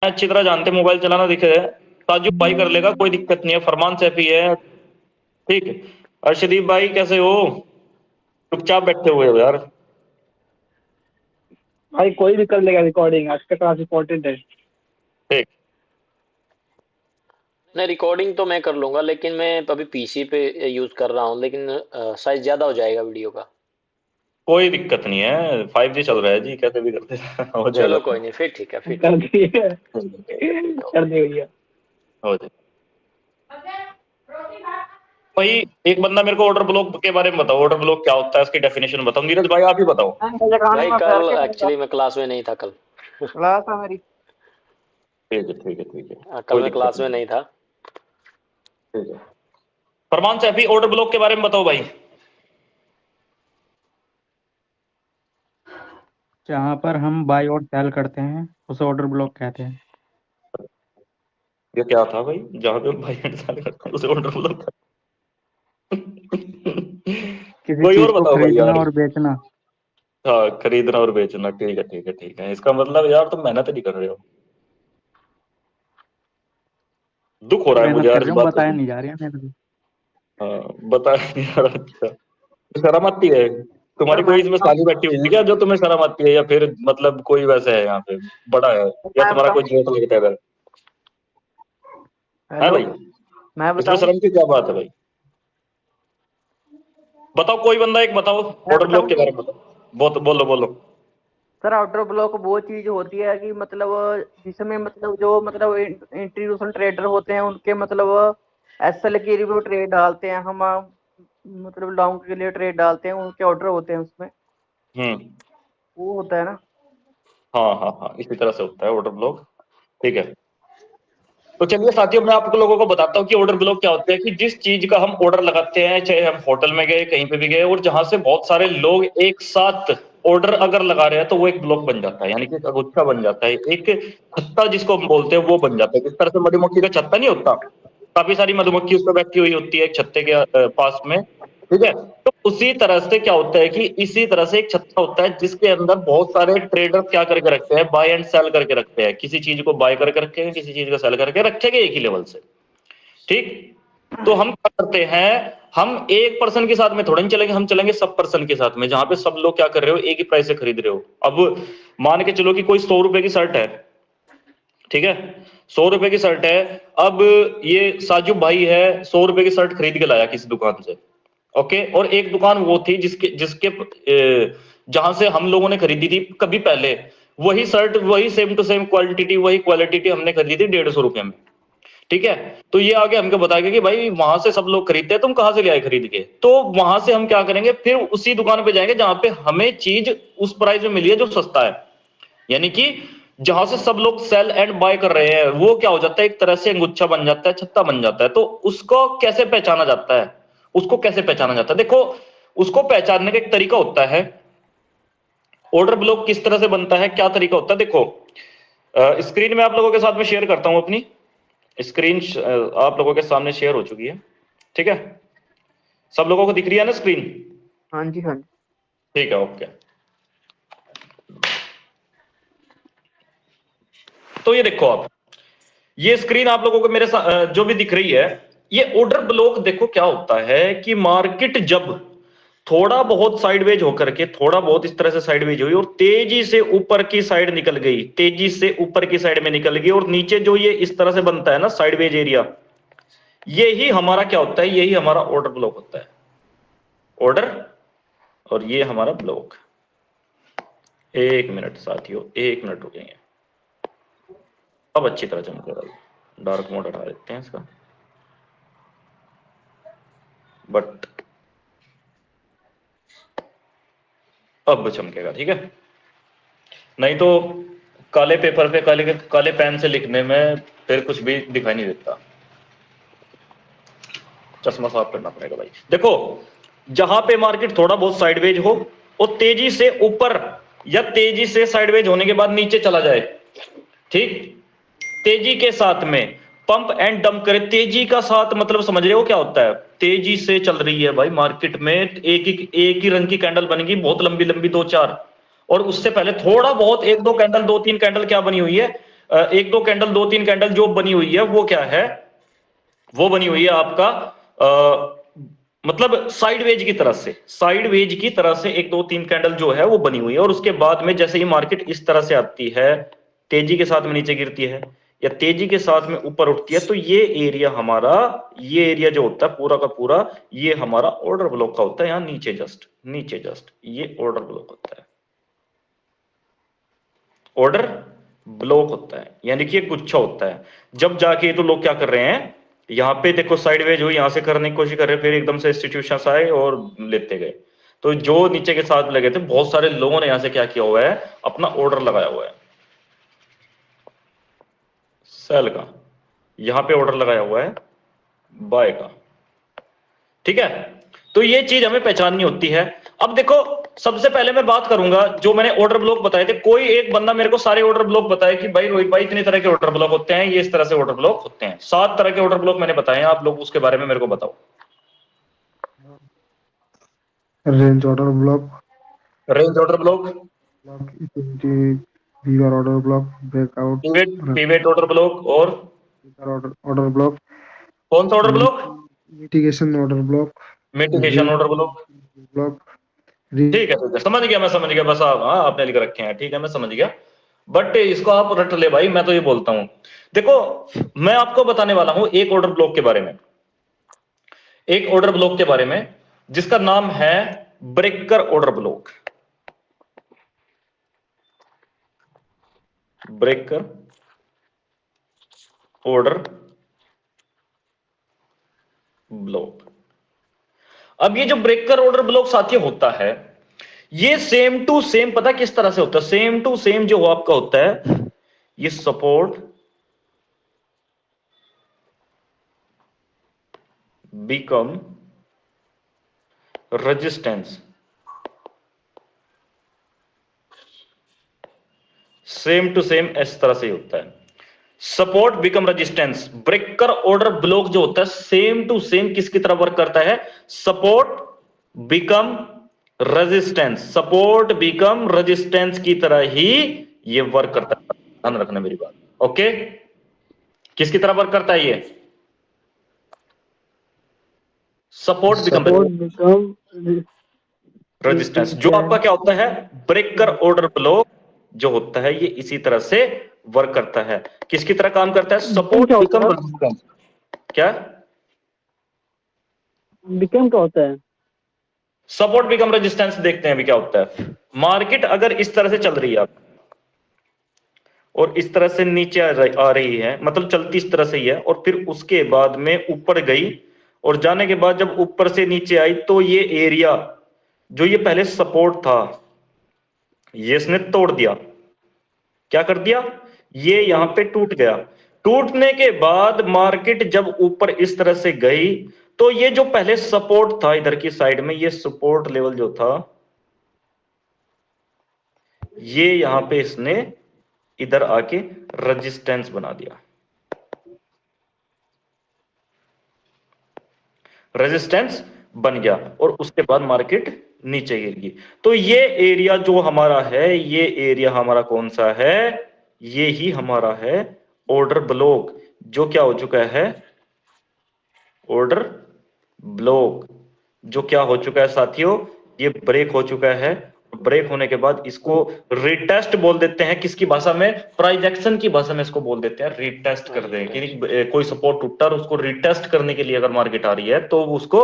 अच्छी तरह जानते मोबाइल चलाना दिखे ताजुब भाई कर लेगा, कोई दिक्कत नहीं है। फरमान सैफी है, ठीक है। अर्शदीप भाई कैसे हो? चुपचाप बैठे हुए हो यार। भाई कोई भी कर लेगा रिकॉर्डिंग, आज का क्लास इंपॉर्टेंट है। ठीक। नहीं, रिकॉर्डिंग तो मैं कर लूंगा, लेकिन मैं अभी पीसी पे यूज कर रहा हूँ, लेकिन साइज ज्यादा हो जाएगा वीडियो का। कोई दिक्कत नहीं है, 5G चल रहा है जी, कैसे भी करते हो चलो जाएगा। कोई नहीं, फिर ठीक है, फिर कर ठीक है। दिए, हो कर दिए भैया। जाएगा भाई। एक बंदा मेरे को ऑर्डर ब्लॉक के बारे में बताओ, ऑर्डर ब्लॉक क्या होता है, इसकी डेफिनेशन बताओ। नीरज भाई आप ही बताओ। भाई कल एक्चुअली मैं क्लास में नहीं था कल। क्लास है मेरी। ठीक है ठीक है ठीक है। कल कोई मैं दिक्कत क्लास में नहीं। नहीं था। ठीक है। फरमान सैफी ऑर्डर ब्लॉक के बारे में बताओ भाई। जहाँ पर हम बाय और सेल करते हैं उसे ऑर्डर ब्लॉक कहते हैं। ये क्या था भाई, जहां पे हम भाई एंड सेल करते हैं उसे ऑर्डर ब्लॉक। किसी कोई चीज और को बताओ भाई खरीदना यार। और बेचना। हाँ, खरीदना और बेचना, ठीक है ठीक है ठीक है। इसका मतलब यार तुम मेहनत नहीं कर रहे हो। दुख हो रहा है मुझे मेहनत यार कर इस रहे हूँ, बात को बताया सुन। नहीं जा रही है मेरे को। हाँ, बता यार। अच्छा, शर्म आती है सर तुम्हारी? मैं कोई इसमें साली बैठी हुई है क्या जो तुम्हें शर्म आती है, या फिर मतलब कोई वैसे है यहाँ पे बड़ा है, या मैं तुम्हारा बताऊं। कोई जोक लगता है इधर? है हेलो। भाई? मैं इसमें बताऊं। शर्म की क्या बात है भाई? बताओ, कोई बंदा एक बताओ मैं ऑर्डर ब्लॉक बताऊं। के बारे में बताओ। बोलो बोलो। सर आउटर ब्लॉक वो चीज होती है कि मतलब जिसमें मतलब जो मतलब इंटरनेशनल ट्रेडर होते हैं उनके मतलब एसएल के लिए वो ट्रेड डालते हैं, हम मतलब लॉन्ग के लिए ट्रेड डालते हैं, उनके ऑर्डर होते हैं उसमें। हम्म। वो होता है ना। हाँ हाँ हाँ, इसी तरह से होता है ऑर्डर ब्लॉक। ठीक है। तो चलिए साथियों, मैं आप लोगों को बताता हूँ कि ऑर्डर ब्लॉक क्या होता है। कि जिस चीज का हम ऑर्डर लगाते हैं, चाहे हम होटल में गए, कहीं पे भी गए, और जहां से बहुत सारे लोग एक साथ ऑर्डर अगर लगा रहे हैं, तो वो एक ब्लॉक बन जाता है, यानी कि एक अगुच्छा बन जाता है, एक छत्ता जिसको हम बोलते हैं वो बन जाता है। जिस तरह से मधुमक्खी का छत्ता नहीं होता, काफी सारी मधुमक्खी उसमें बैठी हुई होती है एक छत्ते के पास में, ठीक है। तो उसी तरह से क्या होता है कि इसी तरह से एक छत्ता होता है जिसके अंदर बहुत सारे ट्रेडर क्या करके रखते हैं, बाय एंड सेल करके रखते हैं। किसी चीज को बाय करके रखेंगे, किसी चीज को सेल करके रखेंगे, एक ही लेवल से, ठीक। तो हम क्या करते हैं, हम एक पर्सन के साथ में थोड़ा नहीं चलेंगे, हम चलेंगे सब पर्सन के साथ में, जहां पे सब लोग क्या कर रहे हो, एक ही प्राइस से खरीद रहे हो। अब मान के चलो कि कोई 100 रुपए की शर्ट है, ठीक है। 100 रुपए की शर्ट है। अब ये साजू भाई है, 100 रुपए की शर्ट खरीद के लाया किसी दुकान से, ओके। और एक दुकान वो थी जिसके जिसके जहां से हम लोगों ने खरीदी थी कभी पहले, वही शर्ट, वही सेम टू सेम क्वालिटी, वही क्वालिटी हमने खरीदी थी 150 रुपए में, ठीक है। तो ये आगे हमको बताएगा कि भाई वहां से सब लोग खरीदते हैं, तुम कहां से ले आए खरीद के? तो वहां से हम क्या करेंगे, फिर उसी दुकान पे जाएंगे जहां पे हमें चीज उस प्राइस में मिली है जो सस्ता है, यानी कि जहां से सब लोग सेल एंड बाय कर रहे हैं, वो क्या हो जाता है, एक तरह से अंगुच्छा बन जाता है, छत्ता बन जाता है। तो उसको कैसे पहचाना जाता है, उसको कैसे पहचाना जाता है? देखो, उसको पहचानने का एक तरीका होता है। ऑर्डर ब्लॉक किस तरह से बनता है, क्या तरीका होता है, देखो। स्क्रीन में आप लोगों के साथ में शेयर करता हूं अपनी स्क्रीन। आप लोगों के सामने शेयर हो चुकी है, ठीक है। सब लोगों को दिख रही है ना स्क्रीन? हाँ जी, हाँ जी। ठीक है, ओके। तो ये देखो आप, ये स्क्रीन आप लोगों को मेरे जो भी दिख रही है, ये ऑर्डर ब्लॉक देखो क्या होता है कि मार्केट जब थोड़ा बहुत साइडवेज होकर के, थोड़ा बहुत इस तरह से साइडवेज हुई और तेजी से ऊपर की साइड निकल गई, तेजी से ऊपर की साइड में निकल गई, और नीचे जो ये इस तरह से बनता है ना साइडवेज एरिया, यही हमारा क्या होता है, यही हमारा ऑर्डर ब्लॉक होता है। ऑर्डर, और ये हमारा ब्लॉक। एक मिनट साथियों, एक मिनट रुकेंगे। अब अच्छी तरह चमकेगा, डार्क मोड हटा देते हैं इसका, बट अब चमकेगा, ठीक है। नहीं तो काले पेपर पे, काले काले पेन से लिखने में फिर कुछ भी दिखाई नहीं देता। चश्मा साफ करना पड़ेगा भाई। देखो, जहां पे मार्केट थोड़ा बहुत साइडवेज हो और तेजी से ऊपर या तेजी से साइडवेज होने के बाद नीचे चला जाए, ठीक, तेजी के साथ में पंप एंड डंप करे। तेजी का साथ मतलब समझ रहे हो क्या होता है? तेजी से चल रही है भाई मार्केट में, एक ही रंग की कैंडल बनेगी, बहुत लंबी लंबी, दो चार, और उससे पहले थोड़ा बहुत एक दो कैंडल, दो तीन कैंडल क्या बनी हुई है, एक दो कैंडल, दो तीन कैंडल जो बनी हुई है वो क्या है, वो बनी हुई है आपका मतलब साइडवेज की तरह से, साइडवेज की तरह से एक दो तीन कैंडल जो है वो बनी हुई है। और उसके बाद में जैसे ही मार्केट इस तरह से आती है, तेजी के साथ में नीचे गिरती है या तेजी के साथ में ऊपर उठती है, तो ये एरिया हमारा, ये एरिया जो होता है पूरा का पूरा, ये हमारा ऑर्डर ब्लॉक का होता है। यहां नीचे जस्ट, नीचे जस्ट ये ऑर्डर ब्लॉक होता है, ऑर्डर ब्लॉक होता है, यानी कि एक गुच्छा होता है। जब जाके तो लोग क्या कर रहे हैं, यहां पे देखो साइडवेज हुई, यहां से करने की कोशिश कर रहे हैं, फिर एकदम से इंस्टीट्यूशंस आए और लेते गए। तो जो नीचे के साथ लगे थे, बहुत सारे लोगों ने यहां से क्या किया हुआ है, अपना ऑर्डर लगाया हुआ है सेल का, यहां पे ऑर्डर लगाया हुआ है बाय का। ठीक है, तो ये चीज हमें पहचाननी होती है। अब देखो, सबसे पहले मैं बात करूंगा जो मैंने ऑर्डर ब्लॉक बताए थे। कोई एक बंदा मेरे को सारे ऑर्डर ब्लॉक बताए कि भाई रोहित भाई इतने तरह के ऑर्डर ब्लॉक होते हैं, ये इस तरह से ऑर्डर ब्लॉक होते हैं। 7 तरह के ऑर्डर ब्लॉक मैंने बताए हैं, आप लोग उसके बारे में मेरे को बताओ। Range order block, range order block, weaver order block, breakout, pivot order block, और ऑर्डर ब्लॉक, कौन सा order block, mitigation order block, mitigation order block. Block. ठीक है, समझ गया, मैं समझ गया, बस आप, हाँ आपने लिख रखे हैं, ठीक है मैं समझ गया। बट इसको आप रट ले भाई, मैं तो ये बोलता हूं। देखो, मैं आपको बताने वाला हूं एक ऑर्डर ब्लॉक के बारे में, एक ऑर्डर ब्लॉक के बारे में जिसका नाम है breaker order block. Breaker order block. अब ये जो ब्रेकर ऑर्डर ब्लॉक साथियों होता है, ये सेम टू सेम पता किस तरह से होता है, सेम टू सेम जो आपका होता है, ये support become resistance, same to same इस तरह से होता है। Support become resistance, breaker order block जो होता है सेम टू सेम किसकी तरह वर्क करता है, support become resistance, support become resistance की तरह ही ये वर्क करता है। ध्यान रखना मेरी बात, ओके। किसकी तरह वर्क करता है ये, सपोर्ट बिकम रेजिस्टेंस। जो आपका क्या होता है, ब्रेकर ऑर्डर ब्लॉक जो होता है, ये इसी तरह से वर्क करता है। किसकी तरह काम करता है, सपोर्ट बिकम रेजिस्टेंस। क्या बिकम क्या होता है, सपोर्ट बिकम रेजिस्टेंस देखते हैं अभी क्या होता है। मार्केट अगर इस तरह से चल रही है आप, और इस तरह से नीचे आ रही है, मतलब चलती इस तरह से ही है, और फिर उसके बाद में ऊपर गई, और जाने के बाद जब ऊपर से नीचे आई, तो ये एरिया जो ये पहले सपोर्ट था, ये इसने तोड़ दिया। क्या कर दिया, ये यहां पे टूट गया। टूटने के बाद मार्केट जब ऊपर इस तरह से गई, तो ये जो पहले सपोर्ट था इधर की साइड में, ये सपोर्ट लेवल जो था, ये यहां पे इसने इधर आके रेजिस्टेंस बना दिया, रेजिस्टेंस बन गया, और उसके बाद मार्केट नीचे गिर गई। तो ये एरिया जो हमारा है, ये एरिया हमारा कौन सा है, ये ही हमारा है ऑर्डर ब्लॉक, जो क्या हो चुका है, ऑर्डर ब्लॉक जो क्या हो चुका है साथियों, ये ब्रेक हो चुका है। ब्रेक होने के बाद इसको रिटेस्ट बोल देते हैं, किसकी भाषा में, प्राइस एक्शन की भाषा में इसको बोल देते हैं रिटेस्ट कर दें। कि कोई सपोर्ट टूटा और उसको रिटेस्ट करने के लिए अगर मार्केट आ रही है तो उसको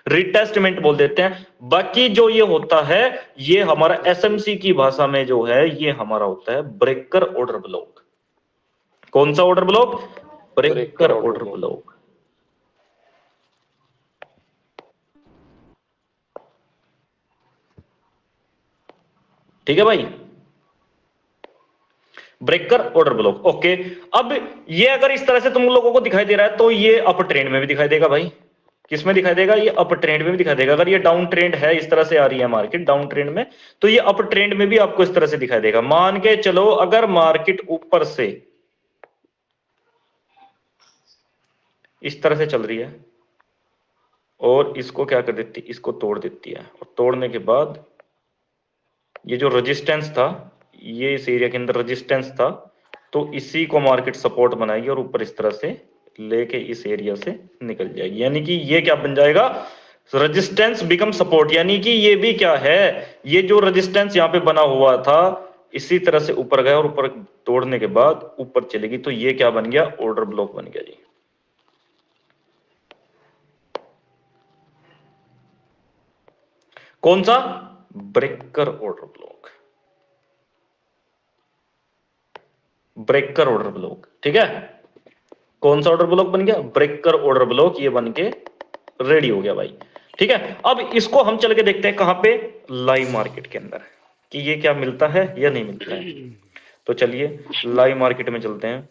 रिटेस्टमेंट बोल देते हैं। बाकी जो ये होता है, ये हमारा एसएमसी की भाषा में जो है, ये हमारा होता है ब्रेकर ऑर्डर ब्लॉक। कौन सा order block, breaker order block. ठीक है भाई, ब्रेकर ऑर्डर ब्लॉक, ओके। अब ये अगर इस तरह से तुम लोगों को दिखाई दे रहा है, तो ये अप ट्रेंड में भी दिखाई देगा भाई। किस में दिखाई देगा, ये अप ट्रेंड में भी दिखाई देगा। अगर ये डाउन ट्रेंड है, इस तरह से आ रही है मार्केट डाउन ट्रेंड में, तो ये अप ट्रेंड में भी आपको इस तरह से दिखाई देगा। मान के चलो अगर मार्केट ऊपर से इस तरह से चल रही है, और इसको क्या कर देती, इसको तोड़ देती है, और तोड़ने के बाद ये जो रेजिस्टेंस था, ये इस एरिया के अंदर रेजिस्टेंस था, तो इसी को मार्केट सपोर्ट बनाएगी और ऊपर इस तरह से लेके इस एरिया से निकल जाएगी, यानी कि ये क्या बन जाएगा, रेजिस्टेंस बिकम सपोर्ट, यानी कि ये भी क्या है, ये जो रेजिस्टेंस यहाँ पे बना हुआ था इसी तरह से ऊपर गया और ऊपर तोड़ने के बाद ऊपर चलेगी, तो ये क्या बन गया, ऑर्डर ब्लॉक बन गया जी। कौन सा, breaker order block, breaker order block, ठीक है। कौन सा ऑर्डर ब्लॉक बन गया, ब्रेकर ऑर्डर ब्लॉक, ये बन के रेडी हो गया भाई, ठीक है। अब इसको हम चल के देखते हैं कहां पे, लाइव मार्केट के अंदर, कि ये क्या मिलता है या नहीं मिलता है। तो चलिए लाइव मार्केट में चलते हैं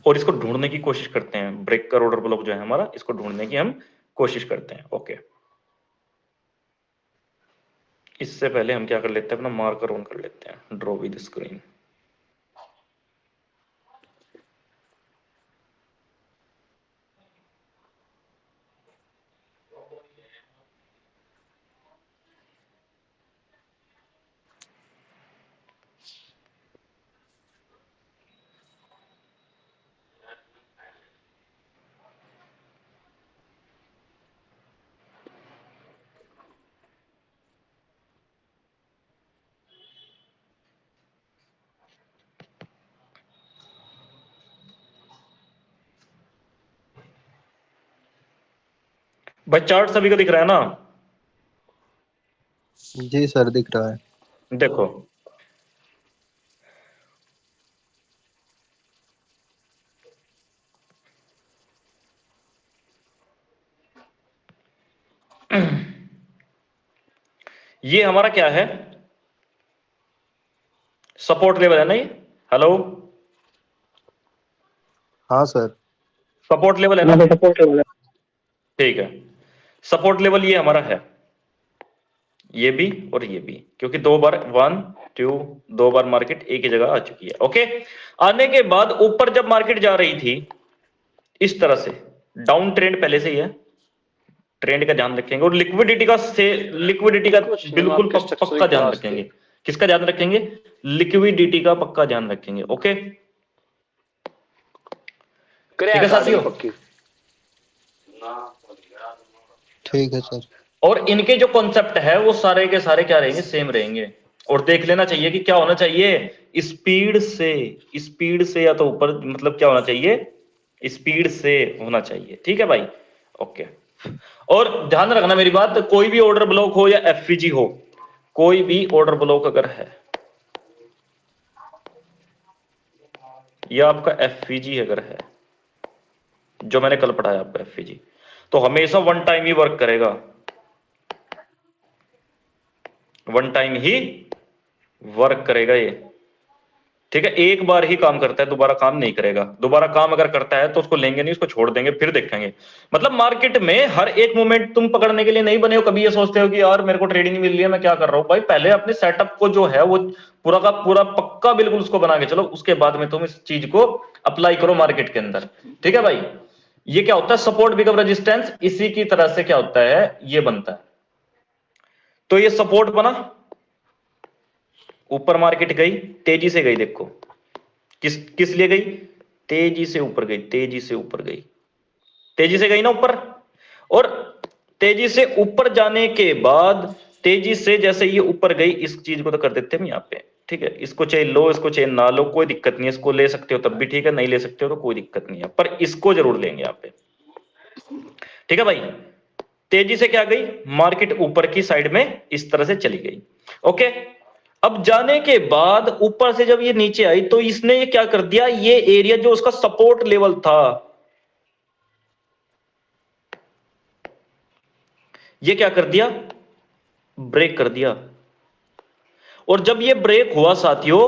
और इसको ढूंढने की कोशिश करते हैं, ब्रेकर ऑर्डर ब्लॉक जो है हमारा, इसको ढूंढने की हम कोशिश करते हैं। ओके, इससे पहले हम क्या कर लेते हैं, अपना मार्कर ऑन कर लेते हैं, ड्रॉ विद स्क्रीन। भाई चार्ट सभी को दिख रहा है ना, जी सर दिख रहा है। देखो ये हमारा क्या है, सपोर्ट लेवल है ना ये, हेलो, हाँ सर। सपोर्ट लेवल है ना, ठीक है। सपोर्ट लेवल ये हमारा है, ये भी और ये भी, क्योंकि दो बार 1 2 दो बार मार्केट एक ही जगह आ चुकी है। ओके, आने के बाद ऊपर जब मार्केट जा रही थी इस तरह से, डाउन ट्रेंड पहले से ही है, ट्रेंड का ध्यान रखेंगे और लिक्विडिटी का बिल्कुल पक्का ध्यान रखेंगे। किसका ध्यान रखेंगे, लिक्विडिटी का पक्का ध्यान रखेंगे। ओके, ठीक है साथियों, ठीक है सर। और इनके जो कॉन्सेप्ट है वो सारे के सारे क्या रहेंगे, सेम रहेंगे। और देख लेना चाहिए कि क्या होना चाहिए, स्पीड से या तो ऊपर, मतलब क्या होना चाहिए, स्पीड से होना चाहिए, ठीक है भाई। ओके, और ध्यान रखना मेरी बात, कोई भी ऑर्डर ब्लॉक हो या एफवीजी हो, कोई भी ऑर्डर ब्लॉक अगर है या आपका एफवीजी अगर है, जो मैंने कल पढ़ाया आपका एफवीजी, तो हमेशा वन टाइम ही वर्क करेगा, वन टाइम ही वर्क करेगा ये, ठीक है। एक बार ही काम करता है, दोबारा काम नहीं करेगा। दोबारा काम अगर करता है तो उसको लेंगे नहीं, उसको छोड़ देंगे, फिर देखेंगे। मतलब मार्केट में हर एक मोमेंट तुम पकड़ने के लिए नहीं बने हो। कभी ये सोचते हो कि यार मेरे को ट्रेडिंग नहीं मिल रही है, मैं क्या कर रहा हूं, भाई पहले अपने सेटअप को जो है वो पूरा का पूरा पक्का बिल्कुल उसको बना के चलो, उसके बाद में तुम इस चीज को अप्लाई करो मार्केट के अंदर, ठीक है भाई। ये क्या होता है, सपोर्ट बिकम रेजिस्टेंस, इसी की तरह से क्या होता है, ये बनता है। तो ये सपोर्ट बना, ऊपर मार्केट गई, तेजी से गई, देखो किस लिए गई, तेजी से ऊपर गई, तेजी से ऊपर गई, तेजी से गई ना ऊपर। और तेजी से ऊपर जाने के बाद, तेजी से जैसे ये ऊपर गई, इस चीज को तो कर देते हैं हम यहाँ पे, ठीक है। इसको चाहे लो, इसको चाहे ना लो, कोई दिक्कत नहीं है। इसको ले सकते हो तब भी ठीक है, नहीं ले सकते हो तो कोई दिक्कत नहीं है, पर इसको जरूर लेंगे यहाँ पे, ठीक है भाई। तेजी से क्या गई मार्केट, ऊपर की साइड में इस तरह से चली गई। ओके, अब जाने के बाद ऊपर से जब ये नीचे आई तो इसने ये क्या कर दिया, ये एरिया जो उसका सपोर्ट लेवल था, ये क्या कर दिया, ब्रेक कर दिया। और जब ये ब्रेक हुआ साथियों,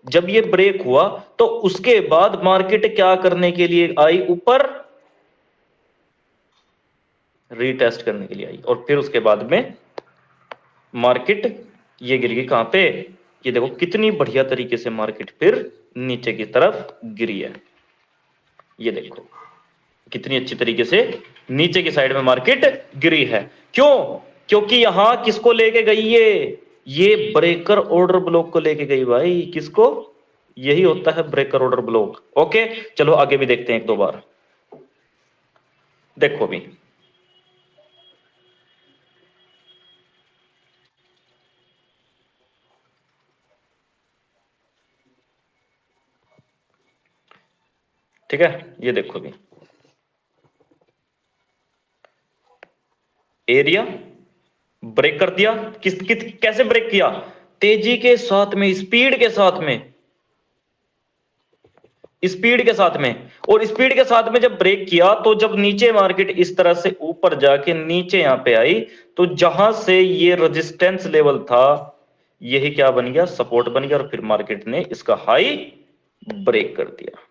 जब ये ब्रेक हुआ तो उसके बाद मार्केट क्या करने के लिए आई, ऊपर रीटेस्ट करने के लिए आई। और फिर उसके बाद में मार्केट ये गिर गई कहां पे, ये देखो कितनी बढ़िया तरीके से मार्केट फिर नीचे की तरफ गिरी है। ये देखो कितनी अच्छी तरीके से नीचे की साइड में मार्केट गिरी है। क्यों, क्योंकि यहां किसको लेके गई, ये ब्रेकर ऑर्डर ब्लॉक को लेके गई भाई। किसको, यही होता है ब्रेकर ऑर्डर ब्लॉक। ओके, चलो आगे भी देखते हैं एक दो बार। देखो भी, ठीक है, ये देखो भी, एरिया ब्रेक कर दिया। कैसे ब्रेक किया? तेजी के साथ में, स्पीड के साथ में, स्पीड के साथ में। और स्पीड के साथ में जब ब्रेक किया तो जब नीचे मार्केट इस तरह से ऊपर जाके नीचे यहां पे आई, तो जहां से ये रेजिस्टेंस लेवल था, यही क्या बन गया? सपोर्ट बन गया। और फिर मार्केट ने इसका हाई ब्रेक कर दिया।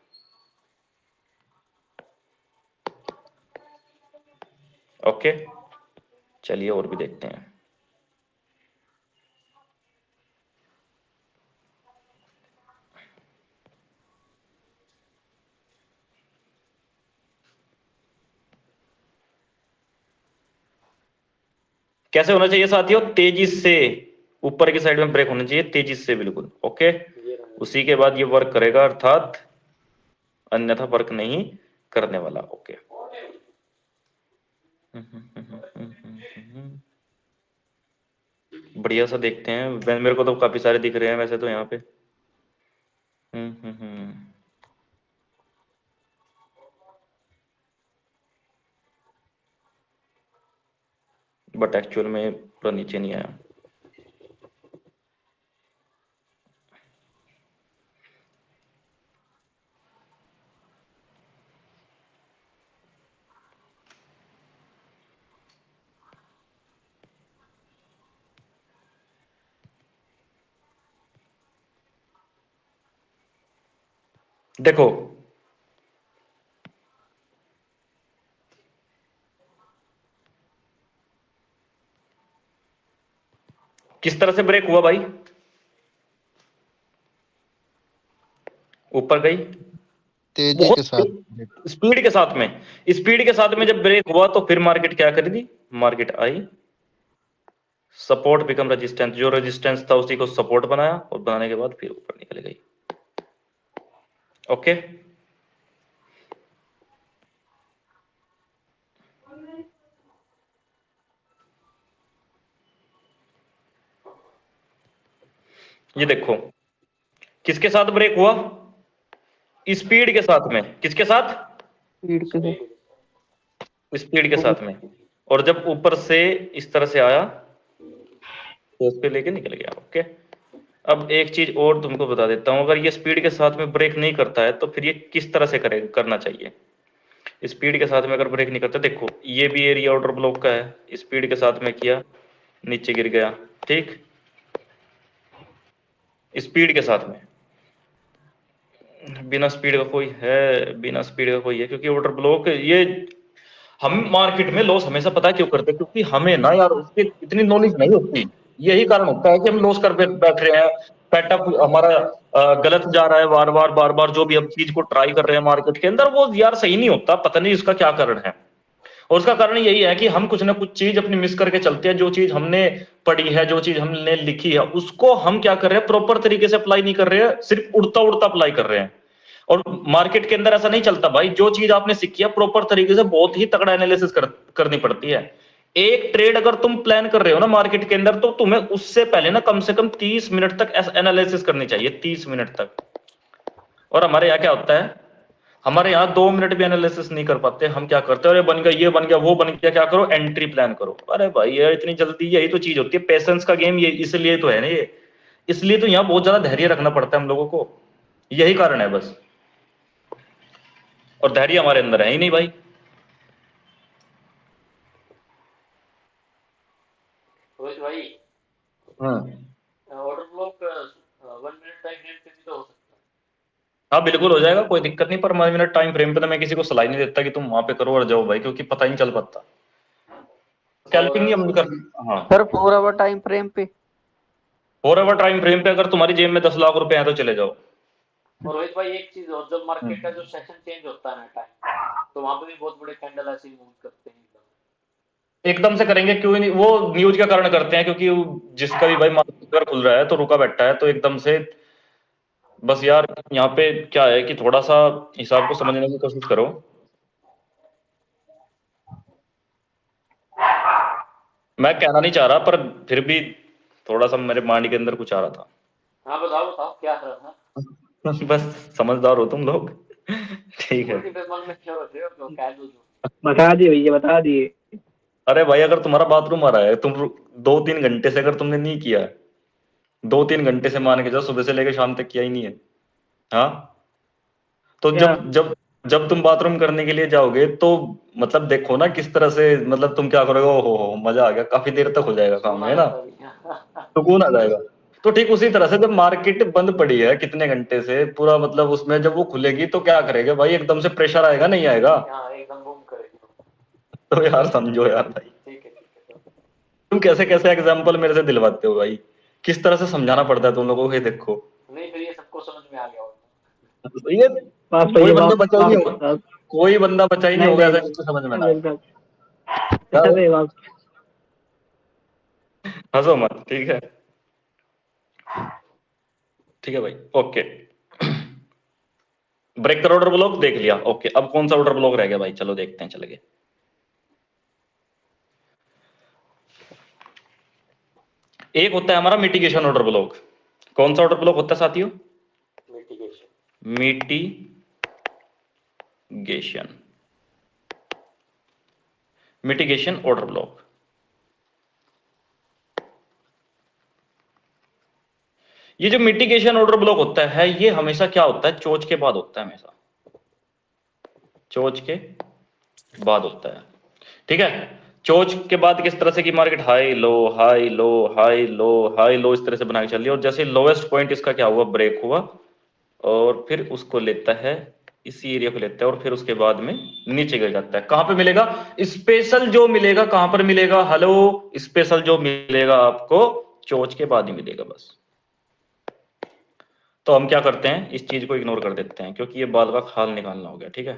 ओके, चलिए और भी देखते हैं। कैसे होना चाहिए साथियों? तेजी से ऊपर की साइड में ब्रेक होना चाहिए, तेजी से, बिल्कुल। ओके, उसी के बाद ये वर्क करेगा, अर्थात अन्यथा वर्क नहीं करने वाला। ओके, बढ़िया सा देखते हैं। मेरे को तो काफी सारे दिख रहे हैं वैसे तो यहाँ पे। बट एक्चुअल में पूरा नीचे नहीं आया। देखो, किस तरह से ब्रेक हुआ भाई? ऊपर गई तेजी के साथ बहुत स्पीड के साथ में। स्पीड के साथ में जब ब्रेक हुआ तो फिर मार्केट क्या करी थी? Market I, support become resistance, जो रेजिस्टेंस था उसी को सपोर्ट बनाया, और बनाने के बाद फिर ऊपर निकल गई। ओके, ये देखो किसके साथ ब्रेक हुआ? स्पीड के साथ में। किसके साथ? स्पीड के साथ। स्पीड के साथ में। और जब ऊपर से इस तरह से आया तो उस पे लेके निकल गया। ओके, अब एक चीज और तुमको बता देता हूं, अगर ये स्पीड के साथ में ब्रेक नहीं करता है तो फिर ये किस तरह से करना चाहिए? स्पीड के साथ में अगर ब्रेक नहीं करता, देखो ये भी एरिया ऑर्डर ब्लॉक का है, स्पीड के साथ में किया, नीचे गिर गया, ठीक। स्पीड के साथ में, बिना स्पीड का कोई है? बिना स्पीड का कोई है? क्योंकि ऑर्डर ब्लॉक ये, हम मार्केट में लॉस हमेशा पता क्यों करते हैं? क्योंकि हमें ना यार उसकी इतनी नॉलेज नहीं होती। यही कारण होता है कि हम लॉस कर बैठ रहे हैं। सेटअप हमारा गलत जा रहा है, बार बार जो भी हम चीज को ट्राई कर रहे हैं मार्केट के अंदर, वो यार सही नहीं होता। पता नहीं इसका क्या कारण है। और उसका कारण यही है कि हम कुछ ना कुछ चीज अपनी मिस करके चलते हैं। जो चीज हमने पढ़ी है, जो चीज हमने लिखी है, उसको हम क्या कर रहे हैं? प्रॉपर तरीके से अप्लाई नहीं कर रहे हैं, सिर्फ उड़ता उड़ता अप्लाई कर रहे हैं। और मार्केट के अंदर ऐसा नहीं चलता भाई। जो चीज आपने सीखी है प्रॉपर तरीके से बहुत ही तगड़ा एनालिसिस करनी पड़ती है। एक ट्रेड अगर तुम प्लान कर रहे हो ना मार्केट के अंदर, तो तुम्हें उससे पहले ना कम से कम 30 मिनट तक एनालिसिस करनी चाहिए, 30 मिनट तक। और हमारे यहाँ क्या होता है? हमारे यहाँ 2 मिनट भी एनालिसिस नहीं कर पाते। हम क्या करते हैं? अरे बन गया, ये बन गया, वो बन गया, क्या करो? एंट्री प्लान करो। अरे भाई यार इतनी जल्दी, यही तो चीज होती है, पेशेंस का गेम। ये इसलिए तो है ना, ये इसलिए तो यहाँ बहुत ज्यादा धैर्य रखना पड़ता है हम लोगों को। यही कारण है बस। और धैर्य हमारे अंदर है ही नहीं भाई। रोहित भाई, order block 1 minute time frame पे भी तो हो सकता है। हाँ बिल्कुल हो जाएगा, कोई दिक्कत नहीं। पर 1 मिनट टाइम फ्रेम पे तो मैं किसी को सलाह नहीं देता कि तुम वहां पे करो और जाओ भाई, क्योंकि पता ही नहीं चल पाता। स्कैल्पिंग नहीं हम कर। हाँ, सर 4 आवर टाइम फ्रेम पे। 4 आवर टाइम फ्रेम पे अगर तुम्हारी जेब में 10 लाख रुपए हैं तो चले जाओ। और रोहित भाई एक चीज और, जब मार्केट का जो सेशन चेंज होता है ना टाइम, तो वहां पे भी बहुत बड़े कैंडल ऐसे मूव करते हैं एकदम से करेंगे क्यों ही नहीं? वो न्यूज का कारण करते हैं, क्योंकि जिसका भी भाई मार्केट अगर खुल रहा है तो रुका बैठा है, तो एकदम से बस यार यहाँ पे क्या है कि थोड़ा सा हिसाब को समझने की कोशिश करो। मैं कहना नहीं चाह रहा, पर फिर भी थोड़ा सा मेरे माइंड के अंदर कुछ आ रहा था। हाँ बताओ बताओ क्या कर रहा था। बस समझदार हो तुम लोग। ठीक है। मन में क्या होते हो तो कह दो जो। बता दिए भैया, बता दिए। अरे भाई अगर तुम्हारा बाथरूम आ रहा है, तुम 2-3 घंटे से अगर तुमने नहीं किया, 2-3 घंटे से मान के जाओ, सुबह से लेकर शाम तक किया ही नहीं है, हाँ, तो क्या? जब जब जब तुम बाथरूम करने के लिए जाओगे तो मतलब देखो ना किस तरह से, मतलब तुम क्या करोगे, ओ हो मजा आ गया, काफी देर तक हो जाएगा काम, है ना, सुकून आ जाएगा। तो ठीक उसी तरह से जब मार्केट बंद पड़ी है कितने घंटे से पूरा, मतलब उसमें जब वो खुलेगी तो क्या करेगा भाई, एकदम से प्रेशर आएगा, नहीं आएगा? हाँ एकदम बूम करेगी। तो यार समझो यार भाई, ठीक है ठीक है। तुम कैसे कैसे एग्जाम्पल मेरे से दिलवाते हो भाई, किस तरह से समझाना पड़ता है तुम लोगों को, ये देखो। नहीं फिर ये सबको समझ में आ गया होगा। तो ये बस कोई भैया, बंदा बस बचा ही नहीं बस होगा, बस। कोई बंदा बचा ही नहीं नहीं होगा नहीं ऐसा नहीं, जिसको समझ में ना आए। बिल्कुल। क्या है? अरे बस। हंसो मत, ठीक है, ठीक है भाई, ओके। ब्रेक कर ऑर्डर ब्लॉक देख लिया, ओके। अब कौन सा ऑर्डर ब्लॉक रह गया भाई, चलो देखते हैं, चलेंगे। एक होता है हमारा मिटिगेशन ऑर्डर ब्लॉक। कौन सा ऑर्डर ब्लॉक होता है साथियों? Mitigation. Mitigation, mitigation order block. ये जो मिटिगेशन ऑर्डर ब्लॉक होता है, ये हमेशा क्या होता है, चोच के बाद होता है, हमेशा चोच के बाद होता है, ठीक है। चोच के बाद किस तरह से की market high low high low high low high low इस तरह से बना के चल रही है, और जैसे लोएस्ट पॉइंट इसका क्या हुआ, ब्रेक हुआ, और फिर उसको लेता है, इसी एरिया को लेता है, और फिर उसके बाद में नीचे गिर जाता है। कहां पे मिलेगा स्पेशल, जो मिलेगा कहां पर मिलेगा, हेलो, स्पेशल जो मिलेगा आपको चोच के बाद ही मिलेगा बस। तो हम क्या करते हैं, इस चीज को इग्नोर कर देते हैं, क्योंकि ये बाल का खाल निकालना हो गया, ठीक है।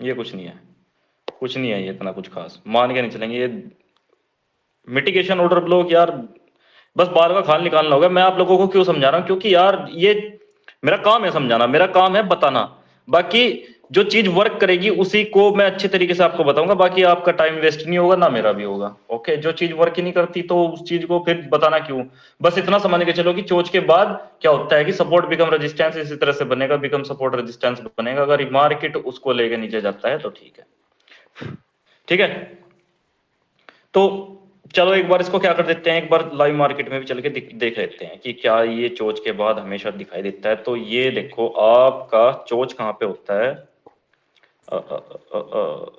ये कुछ नहीं है, कुछ नहीं है ये इतना कुछ खास, मान के नहीं चलेंगे। ये मिटिगेशन ऑर्डर ब्लॉक यार बस बाल का खाल निकालना होगा। मैं आप लोगों को क्यों समझा रहा हूं, क्योंकि यार ये मेरा काम है समझाना, मेरा काम है बताना। बाकी जो चीज वर्क करेगी उसी को मैं अच्छे तरीके से आपको बताऊंगा, बाकी आपका टाइम वेस्ट नहीं होगा ना मेरा भी होगा, ओके। जो चीज वर्क ही नहीं करती तो उस चीज को फिर बताना क्यों। बस इतना समझ के चलो कि चोच के बाद क्या होता है कि सपोर्ट बिकम रेजिस्टेंस इसी तरह से बनेगा, बिकम सपोर्ट रेजिस्टेंस बनेगा। अगर मार्केट उसको लेके नीचे जाता है तो ठीक है, ठीक है। तो चलो एक बार इसको क्या कर देते हैं, एक बार लाइव मार्केट में भी चल के देख लेते हैं कि क्या ये चोच के बाद हमेशा दिखाई देता है। तो ये देखो आपका चोच कहां पे होता है, अ, अ, अ, अ,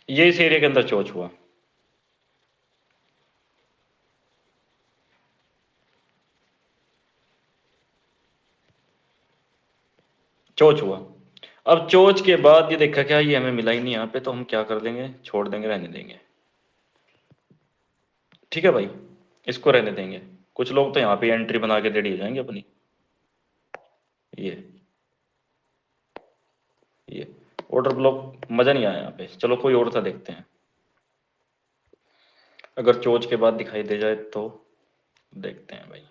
ये इस एरिया के अंदर चोच हुआ, चोच हुआ। अब चोच के बाद ये देखा क्या, ये हमें मिला ही नहीं यहाँ पे, तो हम क्या कर देंगे, छोड़ देंगे, रहने देंगे, ठीक है भाई, इसको रहने देंगे। कुछ लोग तो यहाँ पे एंट्री बना के रेडी हो जाएंगे अपनी। ये ऑर्डर ब्लॉक मजा नहीं आया यहाँ पे, चलो कोई और सा देखते हैं। अगर चोच के बाद दिखाई दे जाए तो देखते हैं भाई।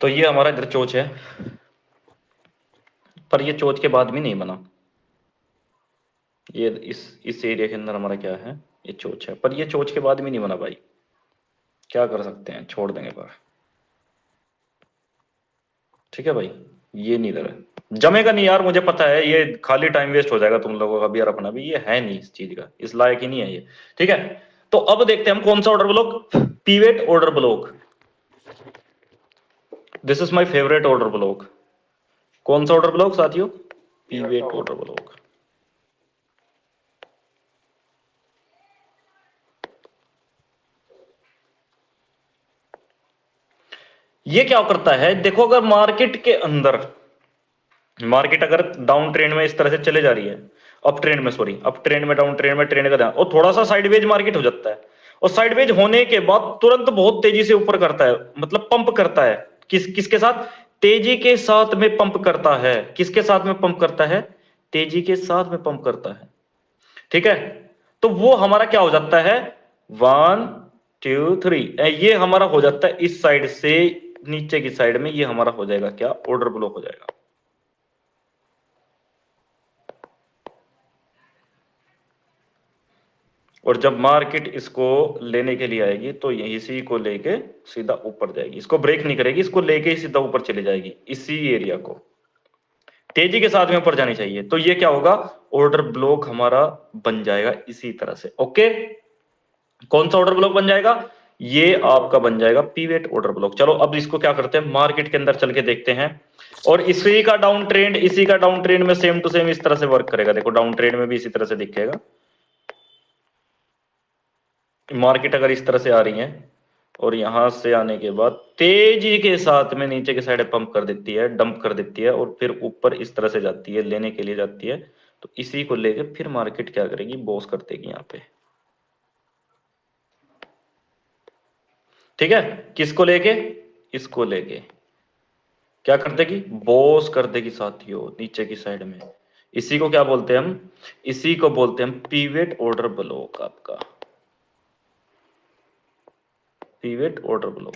तो ये हमारा इधर चोच है, पर ये चोच के बाद भी नहीं बना। ये इस एरिया के अंदर हमारा क्या है, ये चोच है, पर ये चोच के बाद भी नहीं बना भाई। क्या कर सकते हैं, छोड़ देंगे पर, ठीक है भाई। ये नहीं इधर है, जमेगा नहीं यार, मुझे पता है, ये खाली टाइम वेस्ट हो जाएगा तुम लोगों का भी और अपना भी। ये है नहीं इस चीज का, इस लायक ही नहीं है ये, ठीक है। तो अब देखते हैं हम कौन सा order block, pivot order block. This is my favourite order block. कौन सा ऑर्डर ब्लॉक साथियों, पीवेट ऑर्डर ब्लॉक। ये क्या करता है, देखो अगर मार्केट के अंदर, मार्केट अगर डाउन ट्रेंड में इस तरह से चले जा रही है, अप ट्रेंड में, सॉरी अप ट्रेंड में, डाउन ट्रेंड में, ट्रेंड का ध्यान, और थोड़ा सा साइडवेज मार्केट हो जाता है, और साइडवेज होने के बाद तुरंत बहुत तेजी से ऊपर करता है, मतलब पंप करता है, किसके साथ, तेजी के साथ में पंप करता है, किसके साथ में पंप करता है, तेजी के साथ में पंप करता है, ठीक है। तो वो हमारा क्या हो जाता है, 1 2 3, ये हमारा हो जाता है इस साइड से नीचे की साइड में, ये हमारा हो जाएगा क्या, ऑर्डर ब्लॉक हो जाएगा। और जब मार्केट इसको लेने के लिए आएगी तो यहीं इसी को लेके सीधा ऊपर जाएगी, इसको ब्रेक नहीं करेगी, इसको लेके ही सीधा ऊपर चली जाएगी, इसी एरिया को तेजी के साथ में ऊपर जानी चाहिए। तो ये क्या होगा, ऑर्डर ब्लॉक हमारा बन जाएगा इसी तरह से। ओके, कौन सा ऑर्डर ब्लॉक बन जाएगा, ये आपका बन जाएगा पीवेट ऑर्डर ब्लॉक। चलो अब इसको क्या करते हैं, मार्केट के अंदर चल के देखते हैं, और इसी का डाउन ट्रेंड में सेम टू सेम इस तरह से वर्क करेगा। देखो डाउन ट्रेंड में भी इसी तरह से दिखेगा, मार्केट अगर इस तरह से आ रही है और यहां से आने के बाद तेजी के साथ में नीचे की साइड पंप कर देती है, डंप कर देती है, और फिर ऊपर इस तरह से जाती है, लेने के लिए जाती है, तो इसी को लेके फिर मार्केट क्या करेगी, बॉस कर देगी यहां पे, ठीक है। किसको लेके, इसको लेके क्या कर देगी, बॉस कर देगी साथियों नीचे की साइड में। इसी को क्या बोलते हैं हम, इसी को बोलते हैं हम पीवेट ऑर्डर ब्लॉक, आपका पीवेट ऑर्डर ब्लॉक।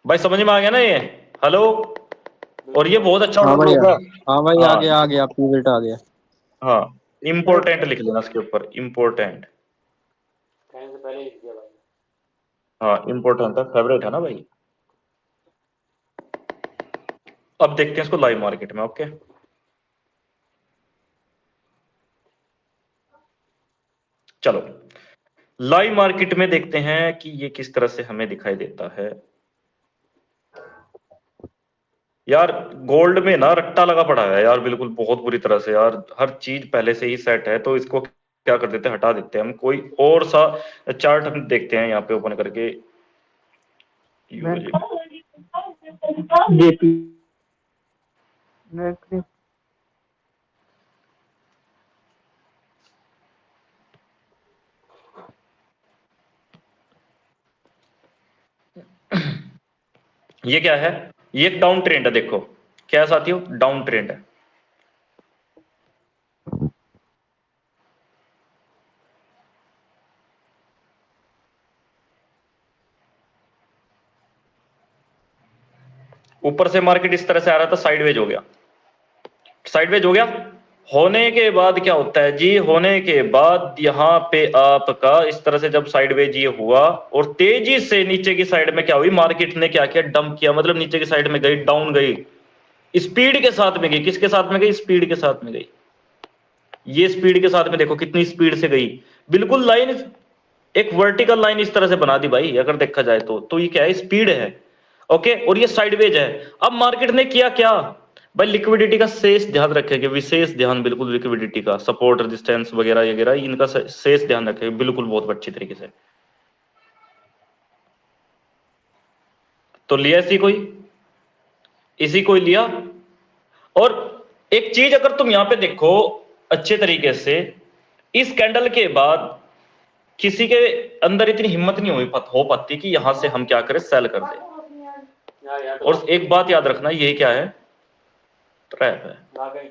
भाई समझ में आ गया ना ये, हेलो, और ये बहुत अच्छा ऑर्डर ब्लॉक है। हाँ भाई, हाँ। आ गया पीवेट आ गया। हाँ, इंपोर्टेंट लिख लेना इसके ऊपर, इंपोर्टेंट, हाँ इंपोर्टेंट था, फेवरेट है ना भाई। अब देखते हैं इसको लाइव मार्केट में। ओके, चलो लाइव मार्केट में देखते हैं कि ये किस तरह से हमें दिखाई देता है। यार गोल्ड में ना रट्टा लगा पड़ा है यार, बिल्कुल बहुत बुरी तरह से यार, हर चीज पहले से ही सेट है, तो इसको क्या कर देते हैं, हटा देते हैं हम, कोई और सा चार्ट हम देखते हैं यहाँ पे ओपन करके। ये क्या है, ये एक डाउन ट्रेंड है, देखो क्या है साथियों, डाउन ट्रेंड है। ऊपर से मार्केट इस तरह से आ रहा था, साइडवेज हो गया, साइडवेज हो गया, होने के बाद क्या होता है जी, होने के बाद यहाँ पे आपका इस तरह से जब साइडवेज ये हुआ और तेजी से नीचे की साइड में क्या हुई, मार्केट ने क्या किया, डंप किया, मतलब नीचे की साइड में गई, डाउन गई, स्पीड के साथ में गई, किसके साथ में गई, स्पीड के साथ में गई, ये स्पीड के साथ में देखो कितनी स्पीड से गई, बिल्कुल लाइन, एक वर्टिकल लाइन इस तरह से बना दी भाई, अगर देखा जाए तो ये क्या है, स्पीड है। ओके, और ये साइडवेज है। अब मार्केट ने किया क्या भाई, लिक्विडिटी का शेष ध्यान रखेंगे, विशेष ध्यान, बिल्कुल लिक्विडिटी का, सपोर्ट रेजिस्टेंस वगैरह वगैरह इनका शेष ध्यान रखेंगे बिल्कुल बहुत अच्छी तरीके से। तो लिया इसी कोई लिया, और एक चीज अगर तुम यहां पे देखो अच्छे तरीके से, इस कैंडल के बाद किसी के अंदर इतनी हिम्मत नहीं हो पाती कि यहां से हम क्या करें, सेल कर दें। और एक बात याद रखना, यही क्या है, ट्रैप है,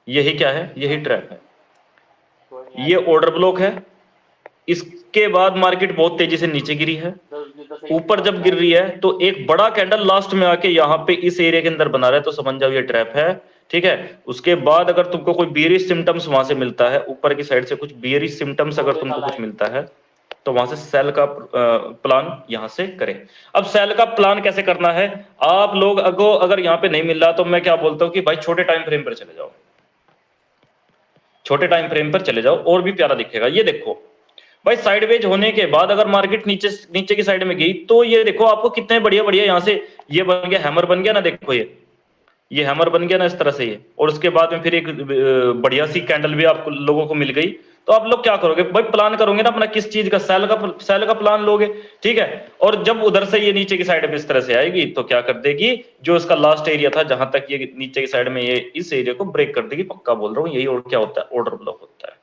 यही क्या है, यही ट्रैप है। ये ऑर्डर ब्लॉक है, इसके बाद मार्केट बहुत तेजी से नीचे गिरी है, ऊपर जब गिर रही है तो एक बड़ा कैंडल लास्ट में आके यहाँ पे इस एरिया के अंदर बना रहा है, तो समझ जाओ ये ट्रैप है, ठीक है। उसके बाद अगर तुमको कोई बियरिश सिम्टम्स वहां से मिलता है, ऊपर की साइड से कुछ बियरिश सिम्टम्स अगर तुमको कुछ मिलता है, तो वहां से सेल का प्लान यहां से करें। अब सेल का प्लान कैसे करना है, आप लोग अगर यहाँ पे नहीं मिल रहा, तो मैं क्या बोलता हूँ कि भाई छोटे टाइम फ्रेम पर चले जाओ, छोटे टाइम फ्रेम पर चले जाओ, और भी प्यारा दिखेगा। ये देखो भाई, साइडवेज होने के बाद अगर मार्केट नीचे की साइड में गई, तो ये देखो आपको कितने बढ़िया बढ़िया यहाँ से ये बन गया, हैमर बन गया ना, देखो ये ये हैमर बन गया ना इस तरह से ये, और उसके बाद में फिर एक बढ़िया सी कैंडल भी आप लोगों को मिल गई, तो आप लोग क्या करोगे भाई, प्लान करोगे ना अपना किस चीज का, सेल का प्लान लोगे, ठीक है। और जब उधर से ये नीचे की साइड पे इस तरह से आएगी तो क्या कर देगी, जो इसका लास्ट एरिया था जहां तक ये नीचे की साइड में, ये इस एरिया को ब्रेक कर देगी, पक्का बोल रहा हूँ यही। और क्या होता है, ऑर्डर ब्लॉक होता है।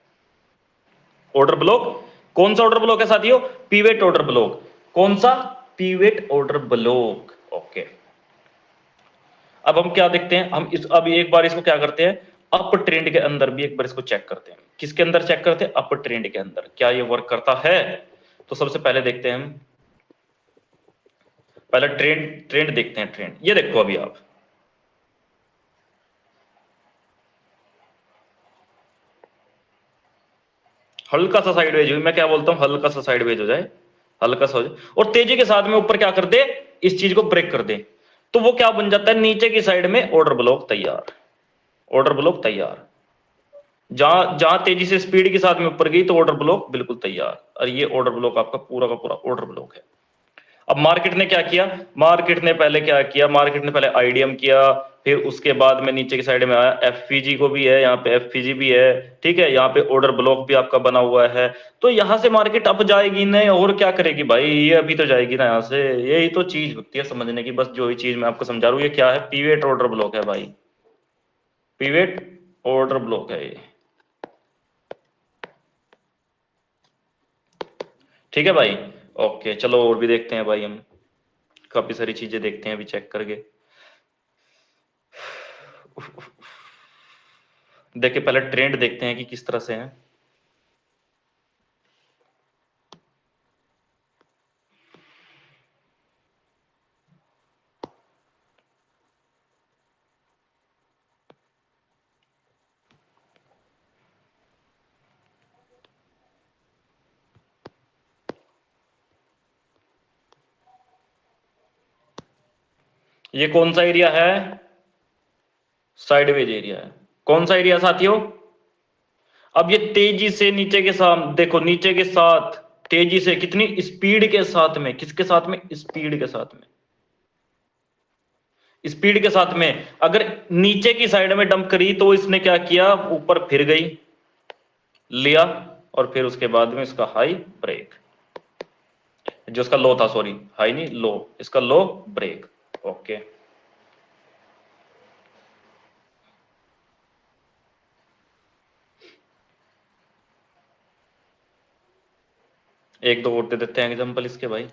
ऑर्डर ब्लॉक, कौन सा ऑर्डर ब्लॉक है साथियों, पीवेट ऑर्डर ब्लॉक। कौन सा, पीवेट ऑर्डर ब्लॉक, ओके। अब हम क्या देखते हैं, हम इस अब एक बार इसको क्या करते हैं, अप ट्रेंड के अंदर भी एक बार इसको चेक करते हैं। किसके अंदर चेक करते हैं, अप ट्रेंड के अंदर, क्या ये वर्क करता है। तो सबसे पहले देखते हैं हम, पहले ट्रेंड देखते हैं। ट्रेंड ये देखो, अभी आप हल्का सा साइडवेज हुई, मैं क्या बोलता हूं, हल्का सा साइडवेज हो जाए, हल्का सा हो जाए, और तेजी के साथ में ऊपर क्या कर दे, इस चीज को ब्रेक कर दे, तो वो क्या बन जाता है, नीचे की साइड में ऑर्डर ब्लॉक तैयार। ऑर्डर ब्लॉक तैयार, जहां जहां तेजी से स्पीड के साथ में ऊपर गई तो ऑर्डर ब्लॉक बिल्कुल तैयार। और ये ऑर्डर ब्लॉक आपका पूरा का पूरा ऑर्डर ब्लॉक है। अब मार्केट ने क्या किया, मार्केट ने पहले क्या किया, मार्केट ने पहले आईडीएम किया, फिर उसके बाद में नीचे की साइड में आया, एफपीजी को भी है, यहाँ पे एफपीजी भी है, ठीक है, यहाँ पे ऑर्डर ब्लॉक भी आपका बना हुआ है। तो यहां से मार्केट अप जाएगी नहीं, और क्या करेगी भाई, ये अभी तो जाएगी ना यहाँ से। यही तो चीज होती है समझने की, बस जो ही चीज मैं आपको समझा रहा हूँ, ये क्या है, पीवेट ऑर्डर ब्लॉक है भाई, पीवेट ऑर्डर ब्लॉक है ये, ठीक है भाई। ओके चलो और भी देखते हैं भाई, हम काफी सारी चीजें देखते हैं अभी चेक करके। देखिए पहले ट्रेंड देखते हैं कि किस तरह से है। ये कौन सा एरिया है, साइडवेज एरिया है। कौन सा एरिया साथियों, अब ये तेजी से नीचे के साथ देखो, नीचे के साथ तेजी से, कितनी स्पीड के साथ में, किसके साथ में, स्पीड के साथ में, स्पीड के साथ में अगर नीचे की साइड में डंप करी तो इसने क्या किया, ऊपर फिर गई, लिया, और फिर उसके बाद में इसका हाई ब्रेक, जो इसका लो था, सॉरी हाई नहीं लो, इसका लो ब्रेक, ओके। एक दो और दे देते हैं एग्जांपल इसके भाई,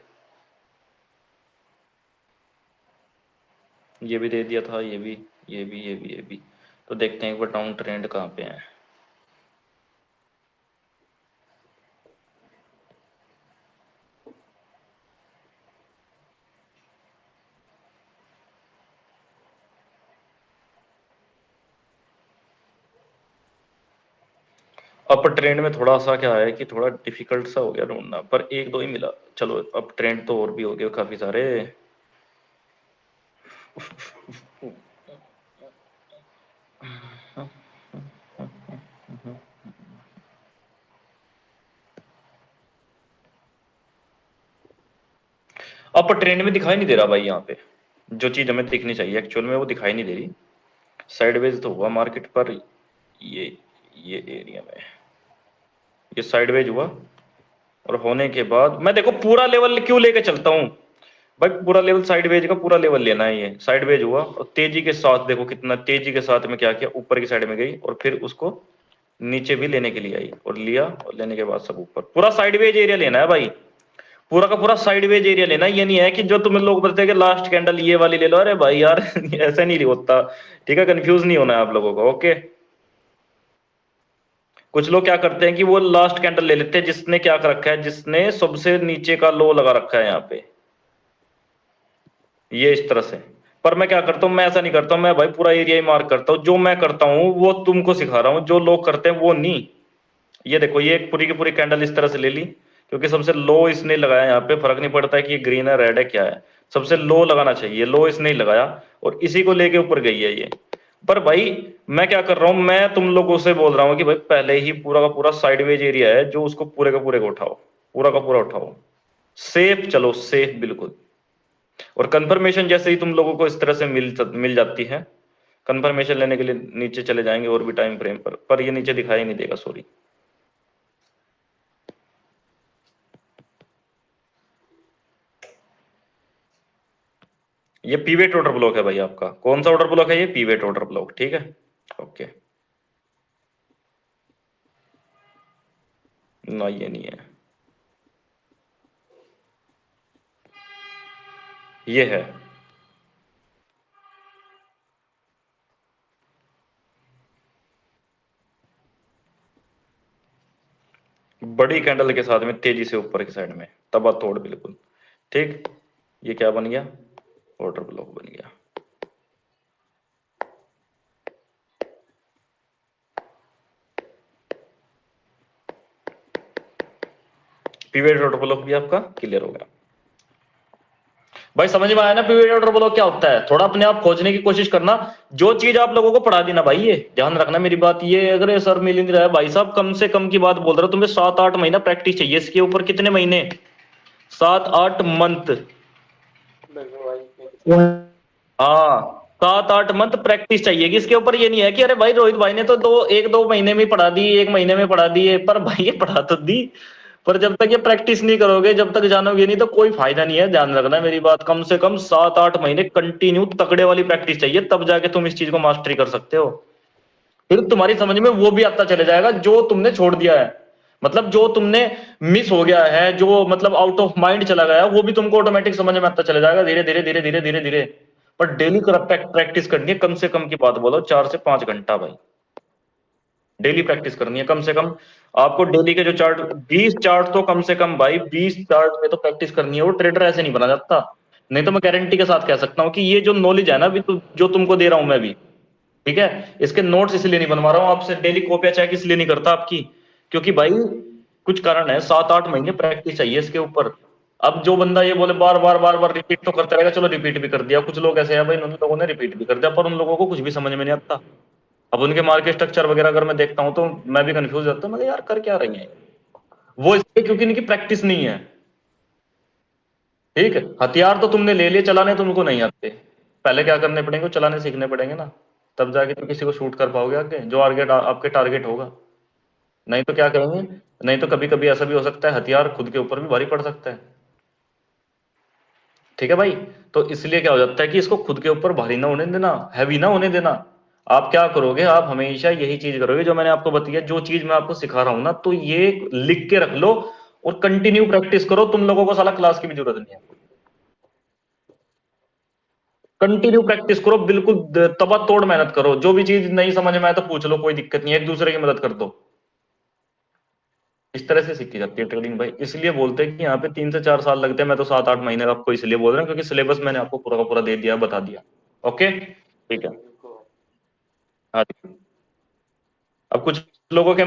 ये भी दे दिया था, ये भी, ये भी, ये भी, ये भी। तो देखते हैं एक बार डाउन ट्रेंड कहाँ पे है। अप ट्रेंड में थोड़ा सा क्या है कि थोड़ा डिफिकल्ट सा हो गया ढूंढना, पर एक दो ही मिला। चलो अप ट्रेंड तो और भी हो गए काफी सारे। अप ट्रेंड में दिखाई नहीं दे रहा भाई, यहाँ पे जो चीज हमें दिखनी चाहिए एक्चुअल में वो दिखाई नहीं दे रही। साइडवेज तो हुआ मार्केट पर, ये एरिया में ये साइडवेज हुआ, और होने के बाद मैं देखो पूरा लेवल क्यों लेके चलता हूं भाई, पूरा लेवल साइडवेज का पूरा लेवल लेना है। ये साइडवेज हुआ और तेजी के साथ देखो कितना तेजी के साथ में क्या किया, ऊपर की साइड में गई और फिर उसको नीचे भी लेने के लिए आई, और लिया, और लेने के बाद सब ऊपर, पूरा साइडवेज एरिया लेना है भाई, पूरा का पूरा साइडवेज एरिया लेना है। ये नहीं है कि जो तुम्हें लोग बोलते हैं कि लास्ट कैंडल ये वाली ले लो, अरे भाई यार ऐसा नहीं होता, ठीक है, कंफ्यूज नहीं होना है आप लोगों को, ओके। कुछ लोग क्या करते हैं कि वो लास्ट कैंडल ले लेते हैं जिसने क्या कर रखा है, जिसने सबसे नीचे का लो लगा रखा है यहाँ पे, ये इस तरह से। पर मैं क्या करता हूं, मैं ऐसा नहीं करता हूं, मैं भाई पूरा एरिया ही मार्क करता हूं। जो मैं करता हूं वो तुमको सिखा रहा हूं, जो लोग करते हैं वो नहीं। ये देखो ये एक पूरी की पूरी कैंडल इस तरह से ले ली, क्योंकि सबसे लो इसने लगाया, यहाँ पे फर्क नहीं पड़ता है कि ये ग्रीन है रेड है क्या है, सबसे लो लगाना चाहिए, लो इसने लगाया और इसी को लेके ऊपर गई है ये। पर भाई मैं क्या कर रहा हूं, मैं तुम लोगों से बोल रहा हूं कि भाई पहले ही पूरा का पूरा साइडवेज एरिया है, जो उसको पूरे का पूरे को उठाओ, पूरा का पूरा उठाओ, सेफ चलो, सेफ बिल्कुल। और कंफर्मेशन जैसे ही तुम लोगों को इस तरह से मिल जाती है, कंफर्मेशन लेने के लिए नीचे चले जाएंगे और भी टाइम फ्रेम पर ये नीचे दिखाई नहीं देगा, सॉरी। ये पीवेट ऑर्डर ब्लॉक है भाई आपका। कौन सा ऑर्डर ब्लॉक है ये? पीवेट ऑर्डर ब्लॉक, ठीक है, ओके। ना ये नहीं है, ये है। बड़ी कैंडल के साथ में तेजी से ऊपर की साइड में तबा तोड़, बिल्कुल ठीक। ये क्या बन गया? ऑर्डर ब्लॉक बन गया। पीवेट ऑर्डर ब्लॉक भी आपका क्लियर हो गया भाई। समझ में आया ना पीवेट ऑर्डर ब्लॉक क्या होता है? थोड़ा अपने आप खोजने की कोशिश करना। जो चीज आप लोगों को पढ़ा दी ना भाई, ये ध्यान रखना मेरी बात। ये अगर ये सर मिल नहीं रहा है भाई साहब, कम से कम की बात बोल रहा हूं, तुम्हें 7-8 महीना प्रैक्टिस चाहिए इसके ऊपर। कितने महीने? 7-8 मंथ। हाँ, 7-8 मंथ प्रैक्टिस चाहिए कि इसके ऊपर। ये नहीं है कि अरे भाई रोहित भाई ने तो 1-2 महीने में पढ़ा दी, 1 महीने में पढ़ा दी है। पर भाई ये पढ़ा तो दी, पर जब तक ये प्रैक्टिस नहीं करोगे, जब तक जानोगे नहीं, तो कोई फायदा नहीं है। ध्यान रखना मेरी बात। कम से कम 7-8 महीने कंटिन्यू तगड़े वाली प्रैक्टिस चाहिए, तब जाके तुम इस चीज को मास्टरी कर सकते हो। फिर तुम्हारी समझ में वो भी आता चले जाएगा जो तुमने छोड़ दिया है, मतलब जो तुमने मिस हो गया है, जो मतलब आउट ऑफ माइंड चला गया, वो भी तुमको ऑटोमेटिक समझ में आता चला जाएगा, धीरे धीरे धीरे धीरे धीरे धीरे। पर डेली प्रैक्टिस करनी है, कम से कम की बात बोलो 4 से 5 घंटा भाई। डेली प्रैक्टिस करनी है कम से कम। आपको डेली के जो चार्ट, 20 चार्ट तो कम से कम भाई, 20 चार्ट में तो प्रैक्टिस करनी है। वो ट्रेडर ऐसे नहीं बना जाता। नहीं तो मैं गारंटी के साथ कह सकता हूं कि ये जो नॉलेज है ना अभी जो तुमको दे रहा हूं मैं भी, ठीक है, इसके नोट्स इसलिए नहीं बनवा रहा हूं आपसे, डेली कॉपियां चेक इसलिए नहीं करता आपकी, क्योंकि भाई कुछ कारण है। 7-8 महीने प्रैक्टिस चाहिए इसके ऊपर। अब जो बंदा ये बोले बार बार बार बार रिपीट तो करता रहेगा, चलो रिपीट भी कर दिया। कुछ लोग ऐसे हैं भाई, उन लोगों ने रिपीट भी कर दिया, पर उन लोगों को कुछ भी समझ में नहीं आता। अब उनके मार्केट स्ट्रक्चर वगैरह अगर मैं देखता हूं तो मैं भी कंफ्यूज जाता हूं, मैं यार कर क्या रही है वो, इसलिए क्योंकि इनकी प्रैक्टिस नहीं है। ठीक है, हथियार तो तुमने ले लिए, चलाने तुमको नहीं आते। पहले क्या करने पड़ेंगे? चलाने सीखने पड़ेंगे ना, तब जाके तुम किसी को शूट कर पाओगे आगे, जो आपके टारगेट होगा। नहीं तो क्या करेंगे? नहीं तो कभी कभी ऐसा भी हो सकता है हथियार खुद के ऊपर भी भारी पड़ सकता है। ठीक है भाई, तो इसलिए क्या हो जाता है कि इसको खुद के ऊपर भारी ना होने देना, हैवी ना होने देना। आप क्या करोगे? आप हमेशा यही चीज करोगे जो मैंने आपको बताया। जो चीज मैं आपको सिखा रहा हूं ना, तो ये लिख के रख लो और कंटिन्यू प्रैक्टिस करो। तुम लोगों को साला क्लास की भी जरूरत नहीं है, कंटिन्यू प्रैक्टिस करो, बिल्कुल तबा तोड़ मेहनत करो। जो भी चीज नहीं समझ में आए तो पूछ लो, कोई दिक्कत नहीं है, एक दूसरे की मदद कर दो। इस तरह से सीखी जाती है ट्रेडिंग भाई। इसलिए बोलते हैं कि यहाँ पे 3 से 4 साल लगते हैं। मैं तो 7-8 महीने का आपको इसलिए बोल रहा हूँ क्योंकि सिलेबस मैंने आपको पूरा का पूरा दे दिया, बता दिया। ओके, ठीक है। हाँ जी। अब कुछ लोगों के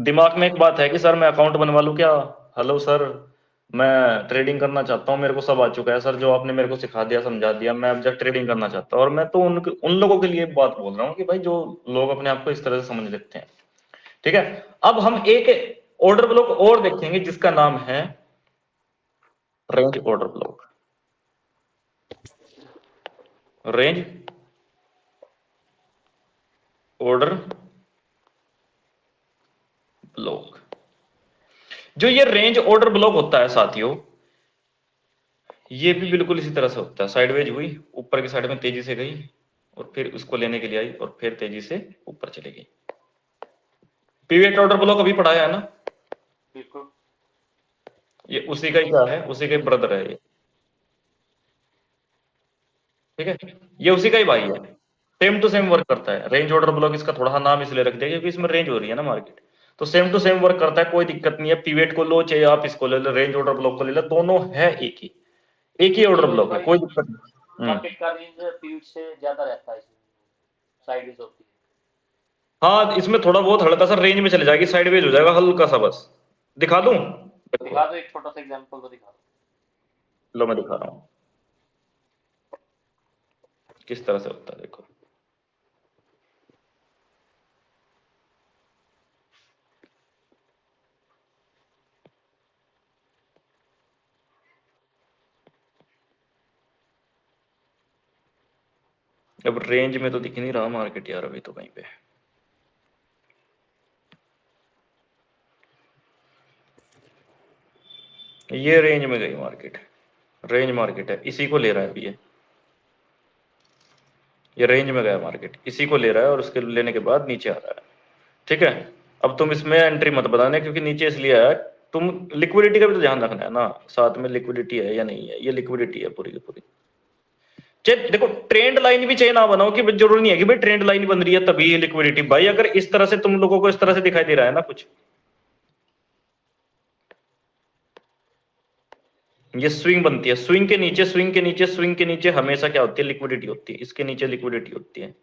दिमाग में एक बात है कि सर मैं अकाउंट बनवा लूं क्या? हेलो सर, मैं ट्रेडिंग करना चाहता हूँ, मेरे को सब आ चुका है सर, जो आपने मेरे को सिखा दिया समझा दिया, मैं अब जब ट्रेडिंग करना चाहता हूँ। और मैं तो उन लोगों के लिए बात बोल रहा हूँ कि भाई जो लोग अपने आप को इस तरह से समझ लेते हैं। ठीक है, अब हम एक ऑर्डर ब्लॉक और देखेंगे जिसका नाम है range order block. Range order block, जो ये रेंज ऑर्डर ब्लॉक होता है साथियों, ये भी बिल्कुल इसी तरह से होता है। साइडवेज हुई, ऊपर की साइड में तेजी से गई, और फिर उसको लेने के लिए आई, और फिर तेजी से ऊपर चली गई। पीवेट ऑर्डर ब्लॉक अभी पढ़ाया है ना? बिल्कुल। ये उसी का ही क्या है, उसी का ही ब्रदर है ये। ठीक है, ये उसी का ही भाई है, सेम टू सेम वर्क करता है। रेंज ऑर्डर ब्लॉक इसका थोड़ा सा नाम इसलिए रख दिया क्योंकि इसमें रेंज हो रही है ना मार्केट, तो सेम टू सेम वर्क करता है, कोई दिक्कत नहीं है। पीवेट को लो चाहे आप इसको ले लो, रेंज ऑर्डर ब्लॉक को ले लो, दोनों है एक ही ऑर्डर ब्लॉक है, कोई दिक्कत नहीं। मार्केट का रेंज पीरियड से ज्यादा रहता है, इसमें साइडवेज होती है। हाँ, इसमें थोड़ा बहुत हल्का सा रेंज में चले जाएगी, साइडवेज हो जाएगा हल्का सा, बस। दिखा दूं? दिखा दो, एक छोटा सा एग्जांपल तो दिखा दो। लो मैं दिखा रहा हूं किस तरह से होता है, देखो। अब रेंज में तो दिख नहीं रहा मार्केट यार अभी तो कहीं पे। ये रेंज में गई मार्केट, रेंज मार्केट है, इसी को ले रहा है अभी ये रेंज में गया मार्केट, इसी को ले रहा है और उसके लेने के बाद नीचे आ रहा है। ठीक है, अब तुम इसमें एंट्री मत बताना क्योंकि नीचे इसलिए आया, तुम लिक्विडिटी का भी तो ध्यान रखना है ना, साथ में लिक्विडिटी है या नहीं है, ये लिक्विडिटी है पूरी की पूरी। चाहे देखो ट्रेंड लाइन भी चाहे ना बनाओ कि जरूरी नहीं है कि भाई ट्रेंड लाइन बन रही है तभी ये लिक्विडिटी, भाई अगर इस तरह से तुम लोगों को इस तरह से दिखाई दे रहा है ना कुछ, ये स्विंग बनती है, स्विंग के नीचे स्विंग के नीचे स्विंग के नीचे हमेशा क्या होती है, लिक्विडिटी होती है, इसके नीचे लिक्विडिटी होती है।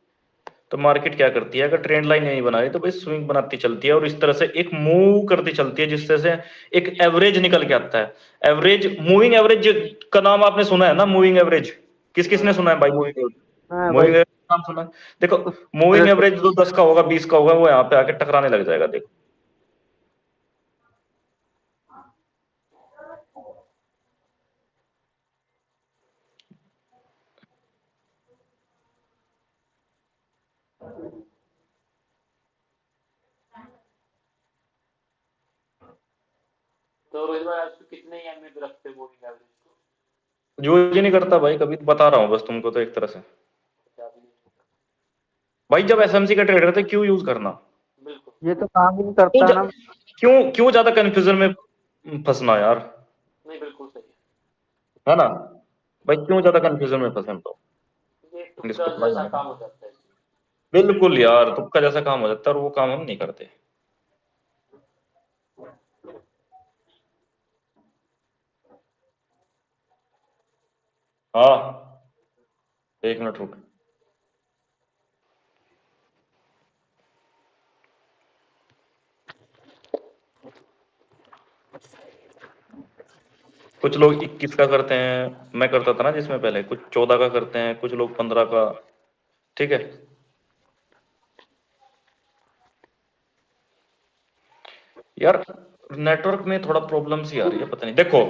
तो मार्केट क्या करती है, अगर ट्रेंड लाइन नहीं बना रही तो भाई स्विंग बनाती चलती है और इस तरह से एक मूव करती चलती है जिससे से एक एवरेज निकल के आता है। एवरेज, मूविंग एवरेज का नाम आपने सुना है ना, मूविंग एवरेज किस किसने सुना है भाई, मूविंग एवरेज, हाँ मूविंग भाई। एवरेज नाम सुना है? देखो मूविंग एवरेज जो 10 का होगा 20 का होगा वो यहाँ पे आके टकराने लग जाएगा, देखो तो रोहित भाई आप कितने EMA पे रखते हो मूविंग एवरेज को? यूज ही नहीं करता भाई कभी, बता रहा हूँ बस तुमको तो एक तरह से। भाई जब एसएमसी का ट्रेडर थे क्यों यूज करना, बिल्कुल ये तो काम ही नहीं क्यों करता ना। क्यों क्यों ज्यादा कंफ्यूजन में फंसना यार, नहीं, बिल्कुल सही है ना भाई, क्यों ज्यादा कंफ्यूजन में फंसे हम तो, है, ये इसको तुक्का थोड़ा जैसा ध्यान काम रखना। हो जाता है। बिल्कुल यार, तुक्का जैसा काम हो जाता है और वो काम हम नहीं करते। हाँ एक मिनट रुक, कुछ लोग 21 का करते हैं, मैं करता था ना जिसमें पहले, कुछ 14 का करते हैं, कुछ लोग 15 का। ठीक है, यार नेटवर्क में थोड़ा प्रॉब्लम सी आ रही है पता नहीं। देखो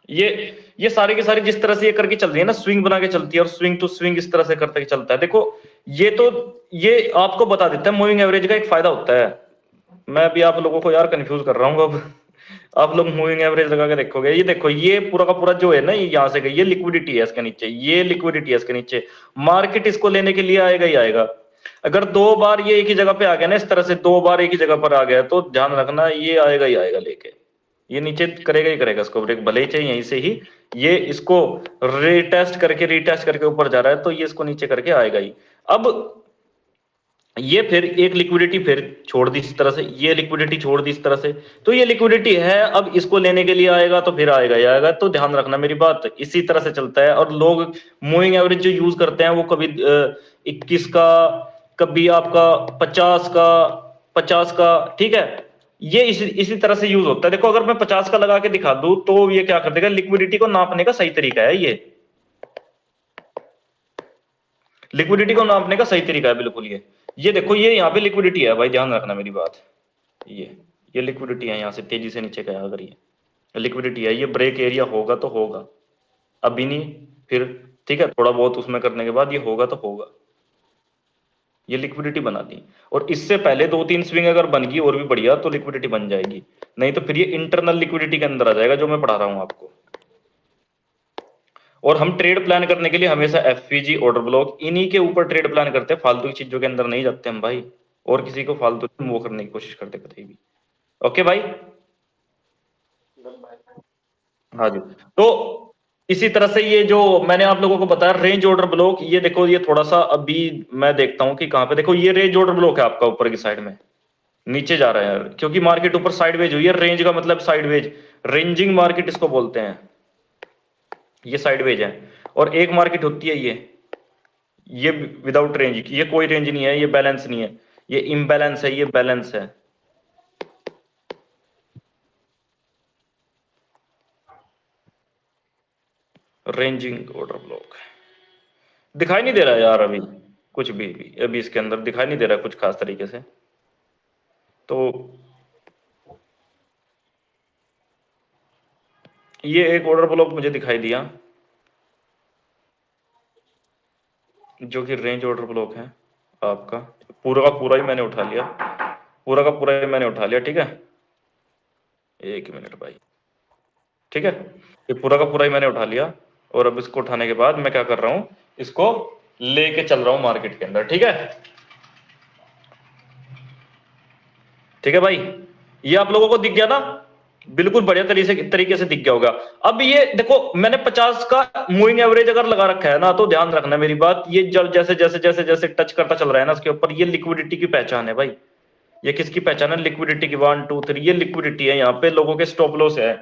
ये ये सारी की सारी जिस तरह से ये करके चल रही है ना, स्विंग बना के चलती है और स्विंग टू स्विंग इस तरह से करते चलता है। देखो ये तो ये आपको बता देता है मूविंग एवरेज का एक फायदा होता है। मैं भी आप लोगों को यार कंफ्यूज कर रहा हूँ अब, आप लोग मूविंग एवरेज लगा के देखोगे, ये देखो ये पूरा का पूरा जो है ना, ये यहाँ से गई, ये लिक्विडिटी है इसके नीचे, ये लिक्विडिटी है इसके नीचे, मार्केट इसको लेने के लिए आएगा ही आएगा। अगर 2 बार ये एक ही जगह पे आ गया ना इस तरह से, 2 बार एक ही जगह पर आ गया तो ध्यान रखना ये आएगा ही आएगा लेके, ये नीचे करेगा ही करेगा इसको ब्रेक, भले ही चाहिए यहीं से ही ये इसको रीटेस्ट करके ऊपर जा रहा है तो ये इसको नीचे करके आएगा ही। अब ये फिर एक लिक्विडिटी फिर छोड़ दी इस तरह से, ये लिक्विडिटी छोड़ दी इस तरह से, तो ये लिक्विडिटी है, अब इसको लेने के लिए आएगा तो फिर आएगा ही आएगा। तो ध्यान रखना मेरी बात, इसी तरह से चलता है। और लोग मूविंग एवरेज जो यूज करते हैं वो कभी 21 का, कभी आपका 50 का, ठीक है, ये इसी तरह से यूज होता है। देखो अगर मैं 50 का लगा के दिखा दूं तो ये क्या कर देगा, लिक्विडिटी को नापने का सही तरीका है, लिक्विडिटी को नापने का सही तरीका है बिल्कुल। ये देखो ये यहाँ पे लिक्विडिटी है भाई, ध्यान रखना मेरी बात, ये लिक्विडिटी है, यहाँ से तेजी से नीचे गया अगर ये लिक्विडिटी है, ये ब्रेक एरिया होगा तो होगा, अभी नहीं फिर, ठीक है, थोड़ा बहुत उसमें करने के बाद ये होगा तो होगा, ये लिक्विडिटी बना दी। और इससे पहले 2-3 स्विंग अगर बन गई और भी बढ़िया तो लिक्विडिटी बन जाएगी, नहीं तो फिर ये इंटरनल लिक्विडिटी के अंदर आ जाएगा जो मैं पढ़ा रहा हूं आपको। और हम ट्रेड प्लान करने के लिए हमेशा एफवीजी, ऑर्डर ब्लॉक, इन्हीं के ऊपर ट्रेड प्लान करते हैं, फालतू की चीजों के अंदर नहीं जाते हम भाई, और किसी को फालतू वो करने की कोशिश करते कहीं भी। ओके भाई, हाँ जी। तो इसी तरह से ये जो मैंने आप लोगों को बताया रेंज ऑर्डर ब्लॉक, ये देखो ये थोड़ा सा अभी मैं देखता हूं कि कहां पे, देखो ये रेंज ऑर्डर ब्लॉक है आपका ऊपर की साइड में, नीचे जा रहा है यार क्योंकि मार्केट ऊपर साइडवेज हुई है, रेंज का मतलब साइडवेज, रेंजिंग मार्केट इसको बोलते हैं, ये साइडवेज है। और एक मार्केट होती है ये विदाउट रेंज, ये कोई रेंज नहीं है, ये बैलेंस नहीं है, ये इम्बैलेंस है, ये बैलेंस है। रेंजिंग ऑर्डर ब्लॉक दिखाई नहीं दे रहा है यार अभी कुछ भी, अभी इसके अंदर दिखाई नहीं दे रहा कुछ खास तरीके से। तो ये एक ऑर्डर ब्लॉक मुझे दिखाई दिया, जो कि रेंज ऑर्डर ब्लॉक है आपका, पूरा का पूरा ही मैंने उठा लिया, पूरा का पूरा ही मैंने उठा लिया, ठीक है। 1 मिनट भाई, ठीक है, ये पूरा का पूरा ही मैंने उठा लिया। और अब इसको उठाने के बाद मैं क्या कर रहा हूं, इसको लेके चल रहा हूं मार्केट के अंदर, ठीक है। ठीक है भाई, ये आप लोगों को दिख गया ना, बिल्कुल बढ़िया तरीके से दिख गया होगा। अब ये देखो, मैंने 50 का मूविंग एवरेज अगर लगा रखा है ना, तो ध्यान रखना मेरी बात, ये जैसे जैसे जैसे जैसे टच करता चल रहा है ना इसके ऊपर, ये लिक्विडिटी की पहचान है भाई। ये किसकी पहचान है? लिक्विडिटी की। 1 2 3, ये लिक्विडिटी है, यहाँ पे लोगों के स्टॉप लॉस है,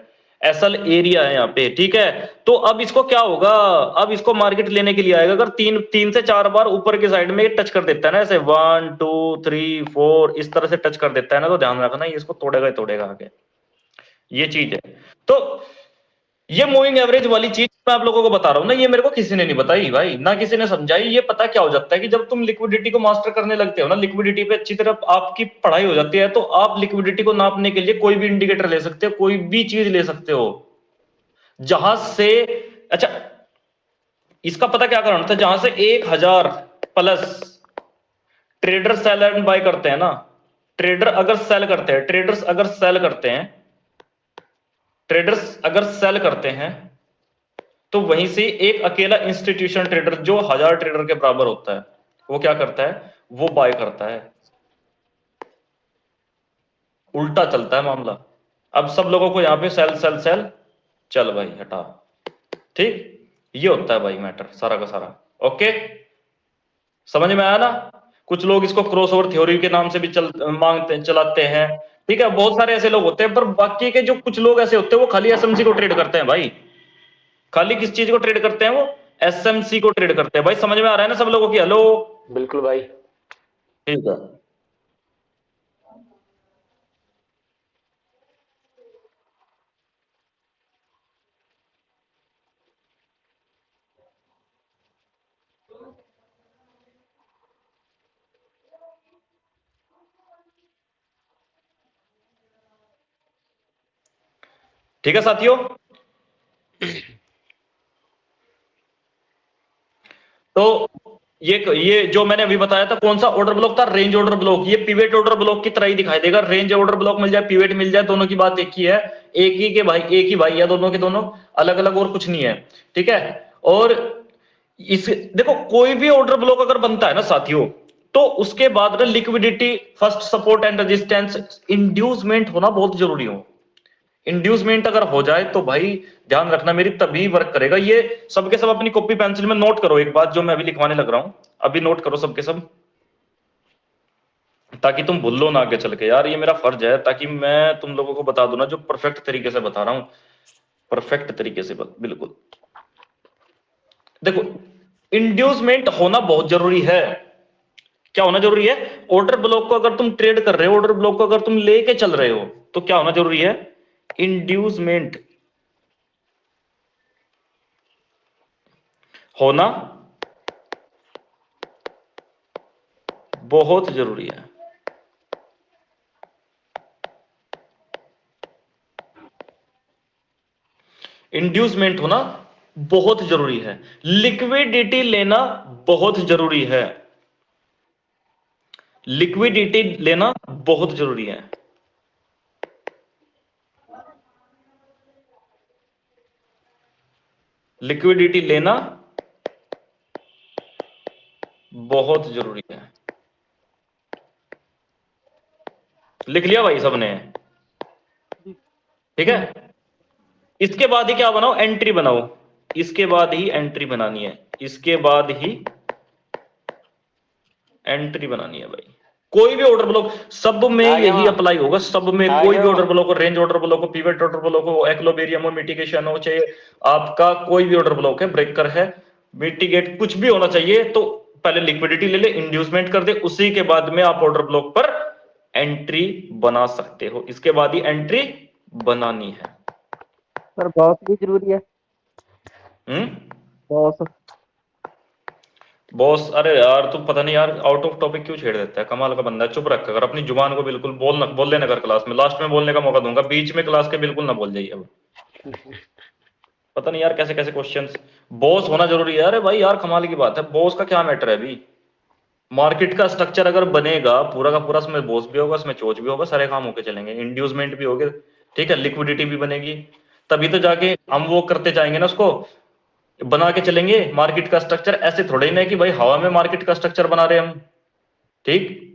एसएल एरिया है यहाँ पे, ठीक है। तो अब इसको क्या होगा, अब इसको मार्केट लेने के लिए आएगा, अगर 3 से 4 बार ऊपर की साइड में टच कर देता है ना, ऐसे 1 2 3 4 इस तरह से टच कर देता है ना, तो ध्यान रखना ये इसको तोड़ेगा ही तोड़ेगा आगे, ये चीज है। तो ये मूविंग एवरेज वाली चीज मैं आप लोगों को बता रहा हूं ना, ये मेरे को किसी ने नहीं बताई भाई, ना किसी ने समझाई। ये पता क्या हो जाता है कि जब तुम लिक्विडिटी को मास्टर करने लगते हो ना, लिक्विडिटी पे अच्छी तरह आपकी पढ़ाई हो जाती है, तो आप लिक्विडिटी को नापने के लिए कोई भी इंडिकेटर ले सकते हो, कोई भी चीज ले सकते हो, जहां से, अच्छा इसका पता क्या कारण था, जहां से 1000 plus trader sell and buy करते हैं ना, ट्रेडर्स अगर सेल करते हैं, तो वहीं से एक अकेला इंस्टीट्यूशन ट्रेडर जो 1000 ट्रेडर के बराबर होता है, वो क्या करता है, वो बाय करता है। उल्टा चलता है मामला। अब सब लोगों को यहां पे सेल सेल सेल, चल भाई हटा, ठीक, ये होता है भाई मैटर सारा का सारा। ओके, समझ में आया ना? कुछ लोग इसको क्रॉसओवर थ्योरी के नाम से भी चलाते हैं, ठीक है, बहुत सारे ऐसे लोग होते हैं, पर बाकी के जो कुछ लोग ऐसे होते हैं, वो खाली एसएमसी को ट्रेड करते हैं भाई। खाली किस चीज को ट्रेड करते हैं? वो एसएमसी को ट्रेड करते हैं भाई। समझ में आ रहा है ना सब लोगों की? हेलो, बिल्कुल भाई। ठीक है। ठीक है साथियों, तो ये जो मैंने अभी बताया था, कौन सा ऑर्डर ब्लॉक था? Range order block. ये पिवेट ऑर्डर ब्लॉक की तरह ही दिखाई देगा। रेंज ऑर्डर ब्लॉक मिल जाए, पिवेट मिल जाए, दोनों की बात एक ही है, एक ही भाई है दोनों के दोनों, अलग अलग और कुछ नहीं है, ठीक है। और इस देखो, कोई भी ऑर्डर ब्लॉक अगर बनता है ना साथियों, तो उसके बाद ना liquidity, first support and resistance, inducement होना बहुत जरूरी हो। इंड्यूसमेंट अगर हो जाए तो भाई ध्यान रखना मेरी, तभी वर्क करेगा। ये सबके सब अपनी कॉपी पेंसिल में नोट करो एक बात, जो मैं अभी लिखवाने लग रहा हूं, अभी नोट करो सबके सब, ताकि तुम भूल लो ना आगे चल के। यार ये मेरा फर्ज है, ताकि मैं तुम लोगों को बता दूं ना, जो परफेक्ट तरीके से बता रहा हूं, परफेक्ट तरीके से बिल्कुल। देखो, इंड्यूसमेंट होना बहुत जरूरी है। क्या होना जरूरी है? ऑर्डर ब्लॉक को अगर तुम ट्रेड कर रहे हो, ऑर्डर ब्लॉक को अगर तुम लेके चल रहे हो, तो क्या होना जरूरी है? इंड्यूसमेंट होना बहुत जरूरी है। इंड्यूसमेंट होना बहुत जरूरी है। लिक्विडिटी लेना बहुत जरूरी है। लिक्विडिटी लेना बहुत जरूरी है। लिक्विडिटी लेना बहुत जरूरी है। लिख लिया भाई सबने? ठीक है। इसके बाद ही क्या बनाओ? एंट्री बनाओ। इसके बाद ही एंट्री बनानी है। इसके बाद ही एंट्री बनानी है भाई। कोई भी ऑर्डर ब्लॉक, सब में यही अप्लाई होगा। सब में कोई भी ऑर्डर ब्लॉक हो, रेंज ऑर्डर ब्लॉक हो, पिवट ऑर्डर ब्लॉक हो, एक्लोबेरियम हो, मिटिगेशन हो, चाहे आपका कोई भी ऑर्डर ब्लॉक है, ब्रेकर है, मिटिगेट, कुछ भी होना चाहिए, तो पहले लिक्विडिटी ले ले, इंड्यूसमेंट कर दे, उसी के बाद में आप ऑर्डर ब्लॉक पर एंट्री बना सकते हो। इसके बाद ही एंट्री बनानी है। सर बॉस भी जरूरी है। बॉस बॉस, अरे यार तू पता नहीं यार आउट ऑफ टॉपिक क्यों छेड़ देता है, कमाल का बंदा है। चुप रख कर अपनी जुबान को, बिल्कुल बोल लेना कर क्लास में। लास्ट में बोलने का मौका दूंगा, बीच में क्लास के बिल्कुल ना बोल जाइए अब। पता नहीं यार कैसे कैसे क्वेश्चंस। बॉस होना जरूरी है? अरे भाई यार कमाल की बात है, बॉस का क्या मैटर है अभी। मार्केट का स्ट्रक्चर अगर बनेगा पूरा का पूरा, उसमें बॉस भी होगा, उसमें चोच भी होगा, सारे काम होके चलेंगे, इंड्यूसमेंट भी होगे, ठीक है, लिक्विडिटी भी बनेगी, तभी तो जाके हम वो करते जाएंगे ना, उसको बना के चलेंगे मार्केट का स्ट्रक्चर। ऐसे थोड़े ही ना कि भाई हवा में मार्केट का स्ट्रक्चर बना रहे हम, ठीक।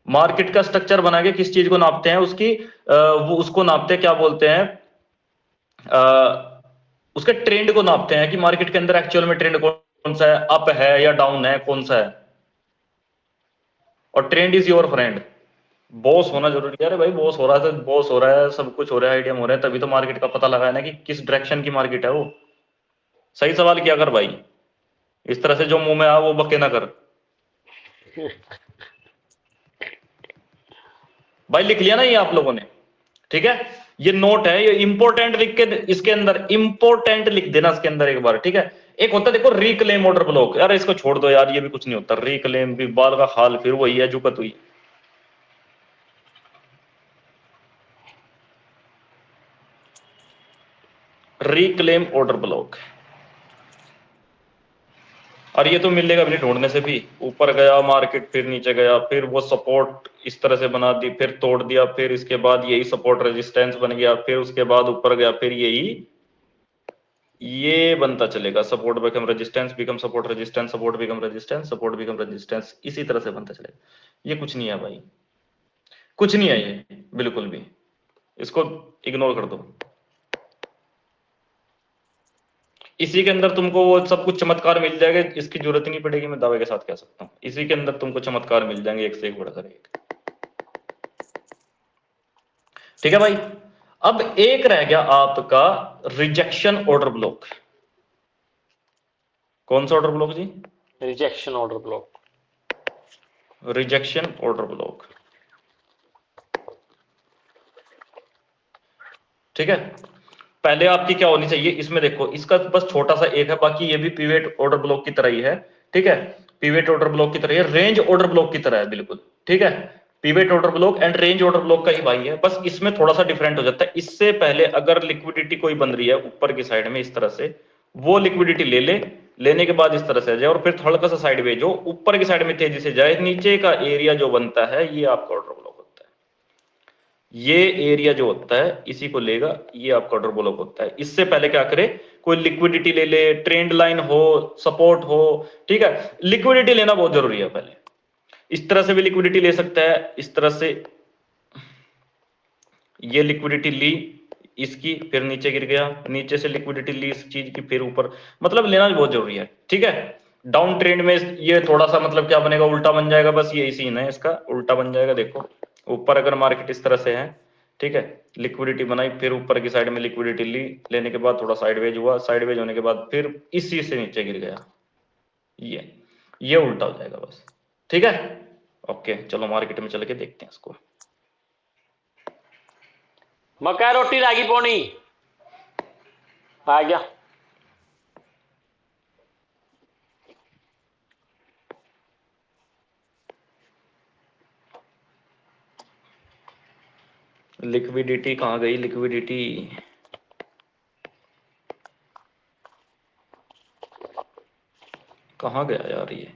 मार्केट का स्ट्रक्चर बना के किस चीज को नापते हैं, उसकी वो उसको नापते हैं, क्या बोलते हैं, उसके ट्रेंड को नापते हैं कि मार्केट के अंदर एक्चुअल में ट्रेंड कौन सा है, अप है या डाउन है, कौन सा है। और trend is your friend. Boss होना जरूरी है? अरे भाई बॉस हो रहा है तो बॉस हो रहा है, सब कुछ हो रहा है, आइडियम हो रहा है, तभी तो मार्केट का पता लगाया ना कि किस डायरेक्शन की मार्केट है वो। सही सवाल किया कर भाई, इस तरह से जो मुंह में आ वो बके ना कर। भाई लिख लिया ना ये आप लोगों ने, ठीक है। ये नोट है, ये इंपॉर्टेंट लिख के इसके अंदर इंपॉर्टेंट लिख देना इसके अंदर एक बार, ठीक है। एक होता है देखो रिक्लेम ऑर्डर ब्लॉक, यार इसको छोड़ दो यार, ये भी कुछ नहीं होता। रिक्लेम भी बाल का हाल फिर वही है जुकत हुई। रिक्लेम ऑर्डर ब्लॉक, और ये तो मिलेगा भी नहीं ढूंढने से भी। ऊपर गया मार्केट, फिर नीचे गया, फिर वो सपोर्ट इस तरह से बना दी, फिर तोड़ दिया, फिर इसके बाद यही सपोर्ट रेजिस्टेंस बन गया, फिर उसके बाद ऊपर गया, फिर यही ये बनता चलेगा। Support become resistance, become support, resistance support, become resistance, support become resistance, इसी तरह से बनता चलेगा। ये कुछ नहीं है भाई, कुछ नहीं है ये बिल्कुल भी, इसको इग्नोर कर दो। इसी के अंदर तुमको वो सब कुछ चमत्कार मिल जाएगा, इसकी जरूरत ही नहीं पड़ेगी, मैं दावे के साथ कह सकता हूं। इसी के अंदर तुमको चमत्कार मिल जाएंगे, एक से एक बढ़कर एक, ठीक है भाई। अब एक रह गया आपका रिजेक्शन ऑर्डर ब्लॉक। कौन सा ऑर्डर ब्लॉक जी? Rejection order block. Rejection order block, ठीक है। पहले आपकी क्या होनी चाहिए इसमें, देखो इसका बस छोटा सा एक है, बाकी ये भी पिवेट ऑर्डर ब्लॉक की तरह ही है, ठीक है। पिवेट ऑर्डर ब्लॉक की तरह है, रेंज ऑर्डर ब्लॉक की तरह है बिल्कुल, ठीक है। Pivot order block and range order block का ही भाई है, बस इसमें थोड़ा सा डिफरेंट हो जाता है। इससे पहले अगर लिक्विडिटी कोई बन रही है ऊपर की साइड में इस तरह से, वो लिक्विडिटी लेने के बाद इस तरह से जाए, और फिर हल्का सा साइडवेज जो ऊपर की साइड में तेजी से जाए, नीचे का एरिया जो बनता है ये आपका ऑर्डर ब्लॉक होता है। ये एरिया जो होता है इसी को लेगा, ये आपका ऑर्डर ब्लॉक होता है। इससे पहले क्या करे, कोई लिक्विडिटी ले, ट्रेंड लाइन हो, सपोर्ट हो, ठीक है। लिक्विडिटी लेना बहुत जरूरी है पहले। इस तरह से भी लिक्विडिटी ले सकता है, इस तरह से ये लिक्विडिटी ली इसकी, फिर नीचे गिर गया, नीचे से लिक्विडिटी ली इस चीज की, फिर ऊपर, मतलब लेना बहुत जरूरी है, ठीक है। डाउन ट्रेंड में ये थोड़ा सा मतलब क्या बनेगा, उल्टा बन जाएगा, बस यही सीन है इसका, उल्टा बन जाएगा। देखो ऊपर अगर मार्केट इस तरह से है, ठीक है, लिक्विडिटी बनाई, फिर ऊपर की साइड में लिक्विडिटी ली, लेने के बाद थोड़ा साइडवेज हुआ, साइडवेज होने के बाद फिर इसी से नीचे गिर गया, ये उल्टा हो जाएगा बस, ठीक है। ओके चलो मार्केट में चल के देखते हैं इसको। मक्का रोटी रागी पौनी आ गया। लिक्विडिटी कहाँ गई, लिक्विडिटी कहाँ गया यार ये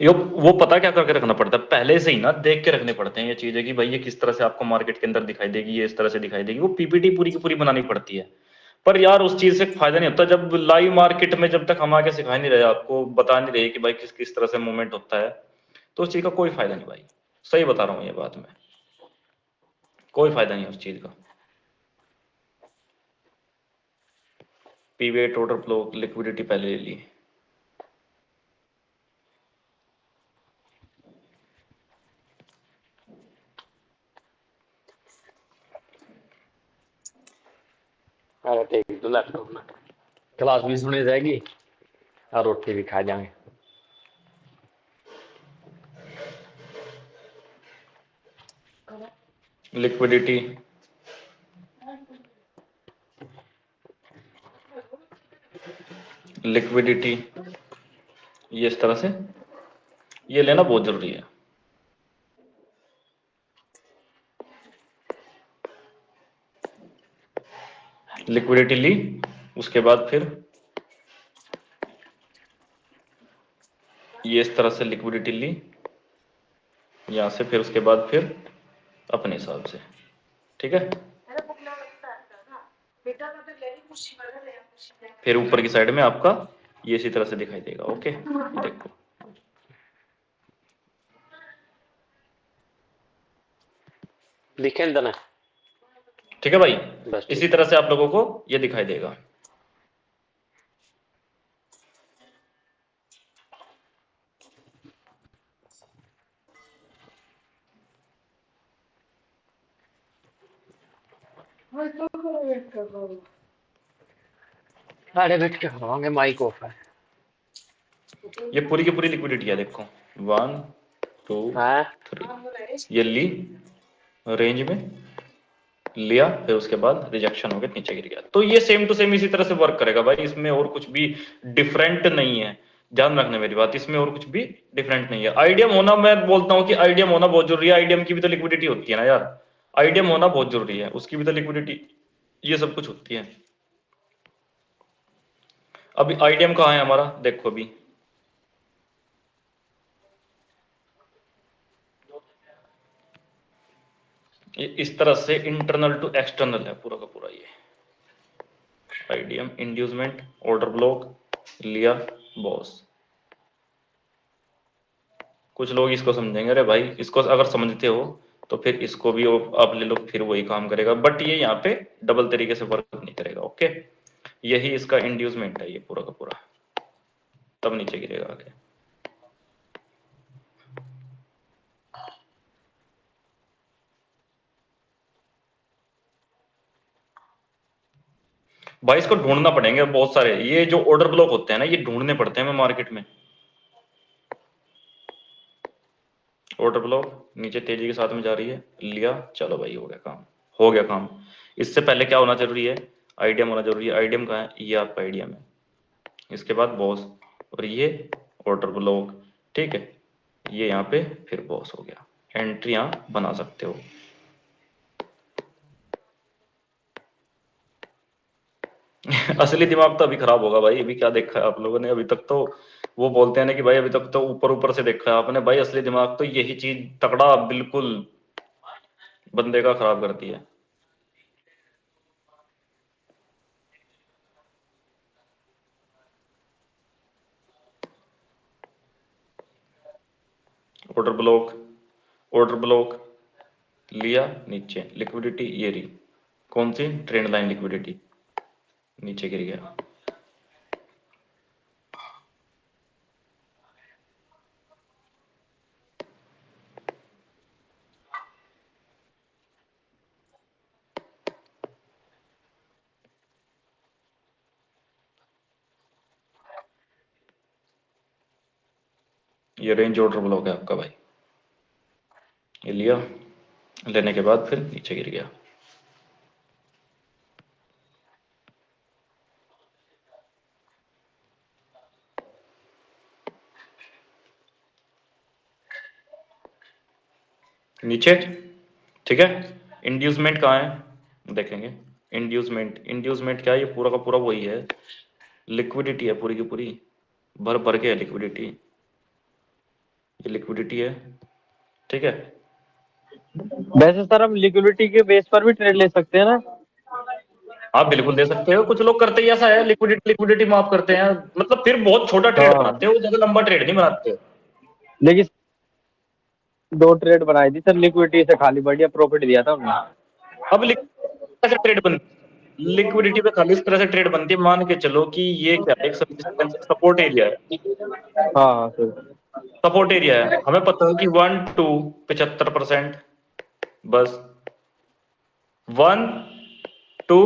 वो पता क्या करके रखना पड़ता है, पहले से ही ना देख के रखने पड़ते हैं ये चीजें कि भाई ये किस तरह से आपको मार्केट के अंदर दिखाई देगी, ये इस तरह से दिखाई देगी, वो पीपीटी पूरी की पूरी बनानी पड़ती है। पर यार उस चीज से फायदा नहीं होता जब लाइव मार्केट में, जब तक हम आके सिखा नहीं रहे, आपको बता नहीं रहे कि भाई किस किस तरह से मूवमेंट होता है, तो उस चीज का कोई फायदा नहीं भाई। सही बता रहा हूँ ये बात में, कोई फायदा नहीं उस चीज का। पीवेट ऑर्डर फ्लो, लिक्विडिटी पहले ले ली, अरे ठीक तो लैपटॉप में क्लास भी सुनी जाएगी और रोटी भी खा जाएंगे। लिक्विडिटी लिक्विडिटी ये इस तरह से, ये लेना बहुत जरूरी है। लिक्विडिटी ली, उसके बाद फिर ये इस तरह से लिक्विडिटी ली यहां से, फिर उसके बाद फिर अपने हिसाब से, ठीक है। फिर ऊपर की साइड में आपका ये इसी तरह से दिखाई देगा। ओके, देखो दिखे ना, ठीक है भाई। बस इसी तरह से आप लोगों को ये दिखाई देगा। अरे बैठ के खावांगे, माइक ऑफ है। ये पूरी की पूरी लिक्विडिटी है, देखो 1 2 हाँ 3, ये ली रेंज में लिया, फिर उसके बाद रिजेक्शन हो गया, नीचे गिर गया। तो ये सेम टू सेम इसी तरह से वर्क करेगा भाई, इसमें और कुछ भी डिफरेंट नहीं है। ध्यान रखना मेरी बात, इसमें और कुछ भी डिफरेंट नहीं है। आईडीएम होना, मैं बोलता हूं कि आईडीएम होना बहुत जरूरी है। आईडीएम की भी तो लिक्विडिटी होती है ना यार, आईडीएम होना बहुत जरूरी है, उसकी भी तो लिक्विडिटी ये सब कुछ होती है। अभी आईडीएम कहाँ है हमारा, देखो अभी ये इस तरह से इंटरनल टू एक्सटर्नल है पूरा का पूरा। ये आईडीएम इंड्यूसमेंट ऑर्डर ब्लॉक लिया बॉस। कुछ लोग इसको समझेंगे, अरे भाई इसको अगर समझते हो तो फिर इसको भी आप ले लो, फिर वही काम करेगा, बट ये यहाँ पे डबल तरीके से वर्क नहीं करेगा। ओके, यही इसका इंड्यूसमेंट है ये पूरा का पूरा, तब नीचे गिरेगा आगे। भाई इसको ढूंढना पड़ेंगे बहुत सारे, ये जो ऑर्डर ब्लॉक होते हैं ना ये ढूंढने पड़ते हैं मैं मार्केट में। ऑर्डर ब्लॉक नीचे तेजी के साथ में जा रही है, लिया, चलो भाई हो गया काम, हो गया काम। इससे पहले क्या होना जरूरी है, आईडीएम होना जरूरी है। आईडीएम कहाँ है, ये आपका आईडीएम है, इसके बाद बॉस और ये ऑर्डर ब्लॉक, ठीक है। ये यहाँ पे फिर बॉस हो गया, एंट्री यहाँ बना सकते हो। असली दिमाग तो अभी खराब होगा भाई, अभी क्या देखा है आप लोगों ने अभी तक। तो वो बोलते हैं ना कि भाई अभी तक तो ऊपर ऊपर से देखा है आपने, भाई असली दिमाग तो यही चीज तगड़ा बिल्कुल बंदे का खराब करती है। ऑर्डर ब्लॉक लिया, नीचे लिक्विडिटी ये रही, कौन सी ट्रेंड लाइन लिक्विडिटी, नीचे गिर गया। ये रेंज ऑर्डर ब्लॉक है आपका भाई, ये लिया, लेने के बाद फिर नीचे गिर गया। नीचे, ठीक है। इंड्यूसमेंट कहाँ है देखेंगे, इंड्यूसमेंट क्या है, ये पूरा का पूरा वही है, लिक्विडिटी है पूरी की पूरी, भर भर के है लिक्विडिटी, ये लिक्विडिटी है, ठीक है। वैसे सर हम लिक्विडिटी के बेस पर भी ट्रेड ले सकते हैं ना? आप बिल्कुल दे सकते हो, कुछ लोग करते ही ऐसा है, लिक्विडिटी माफ करते हैं, मतलब फिर बहुत छोटा ट्रेड हाँ। बनाते हो, ज्यादा लंबा ट्रेड नहीं बनाते। लेकिन 2 ट्रेड बनाई थी सर, लिक्विडिटी से खाली बढ़िया प्रॉफिट दिया था हमने। अब ऐसे ट्रेड बनती, लिक्विडिटी पे खाली इस तरह से ट्रेड बनती है, मान के चलो कि ये क्या है, एक सपोर्ट एरिया है। हाँ सर, सपोर्ट एरिया है, हमें पता है कि 1 to 75%, बस 1 to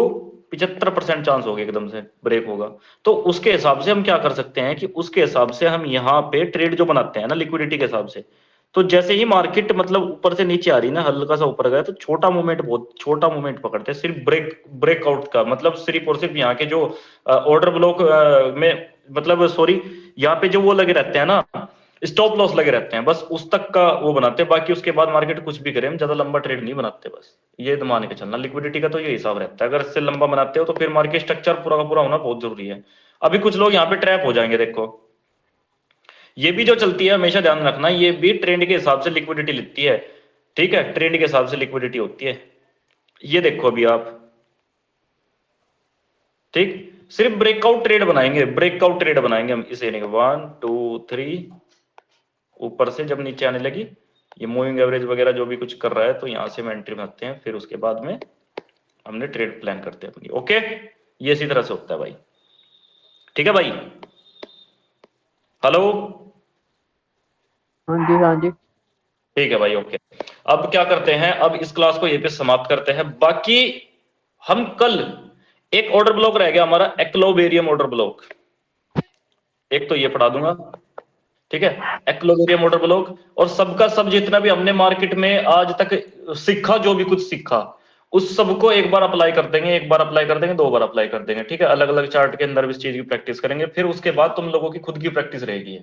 75% चांस होगा एकदम से ब्रेक होगा। तो उसके हिसाब से हम क्या कर सकते हैं कि उसके हिसाब से हम यहाँ पे ट्रेड जो बनाते हैं ना लिक्विडिटी के हिसाब से, तो जैसे ही मार्केट मतलब ऊपर से नीचे आ रही ना, हल्का सा ऊपर गया तो छोटा मूवमेंट, बहुत छोटा मूवमेंट पकड़ते हैं, सिर्फ ब्रेकआउट का मतलब सिर्फ और सिर्फ यहाँ के जो ऑर्डर ब्लॉक में, मतलब सॉरी यहाँ पे जो वो लगे रहते हैं ना, स्टॉप लॉस लगे रहते हैं, बस उस तक का वो बनाते हैं, बाकी उसके बाद मार्केट कुछ भी करे हम ज्यादा लंबा ट्रेड नहीं बनाते। बस ये मान के चलना, लिक्विडिटी का तो ये हिसाब रहता है। अगर इससे लंबा बनाते हो तो फिर मार्केट स्ट्रक्चर पूरा का पूरा होना बहुत जरूरी है। अभी कुछ लोग यहाँ पे ट्रैप हो जाएंगे। देखो ये भी जो चलती है हमेशा ध्यान रखना, ये भी ट्रेंड के हिसाब से लिक्विडिटी लेती है, ठीक है, ट्रेंड के हिसाब से लिक्विडिटी होती है। ये देखो अभी आप, ठीक, सिर्फ ब्रेकआउट ट्रेड बनाएंगे, ब्रेकआउट ट्रेड बनाएंगे हम इसे, 1 2 3 ऊपर से जब नीचे आने लगी, ये मूविंग एवरेज वगैरह जो भी कुछ कर रहा है, तो यहां से हम एंट्री बनाते हैं, फिर उसके बाद में हमने ट्रेड प्लान करते हैं अपनी। ओके, ये इसी तरह से होता है भाई, ठीक है भाई। हेलो, हाँ जी हाँ जी। ठीक है भाई, ओके। अब क्या करते हैं, अब इस क्लास को यहीं पे समाप्त करते हैं। बाकी हम कल, एक ऑर्डर ब्लॉक रह गया हमारा, एक्लोबेरियम ऑर्डर ब्लॉक, एक तो ये पढ़ा दूंगा, ठीक है, एक्लोबेरियम ऑर्डर ब्लॉक। और सबका सब जितना भी हमने मार्केट में आज तक सीखा, जो भी कुछ सीखा, उस सबको एक बार अप्लाई कर देंगे, एक बार अप्लाई कर देंगे, 2 बार अप्लाई कर देंगे, ठीक है, अलग अलग चार्ट के अंदर भी इस चीज की प्रैक्टिस करेंगे। फिर उसके बाद तुम लोगों की खुद की प्रैक्टिस रहेगी,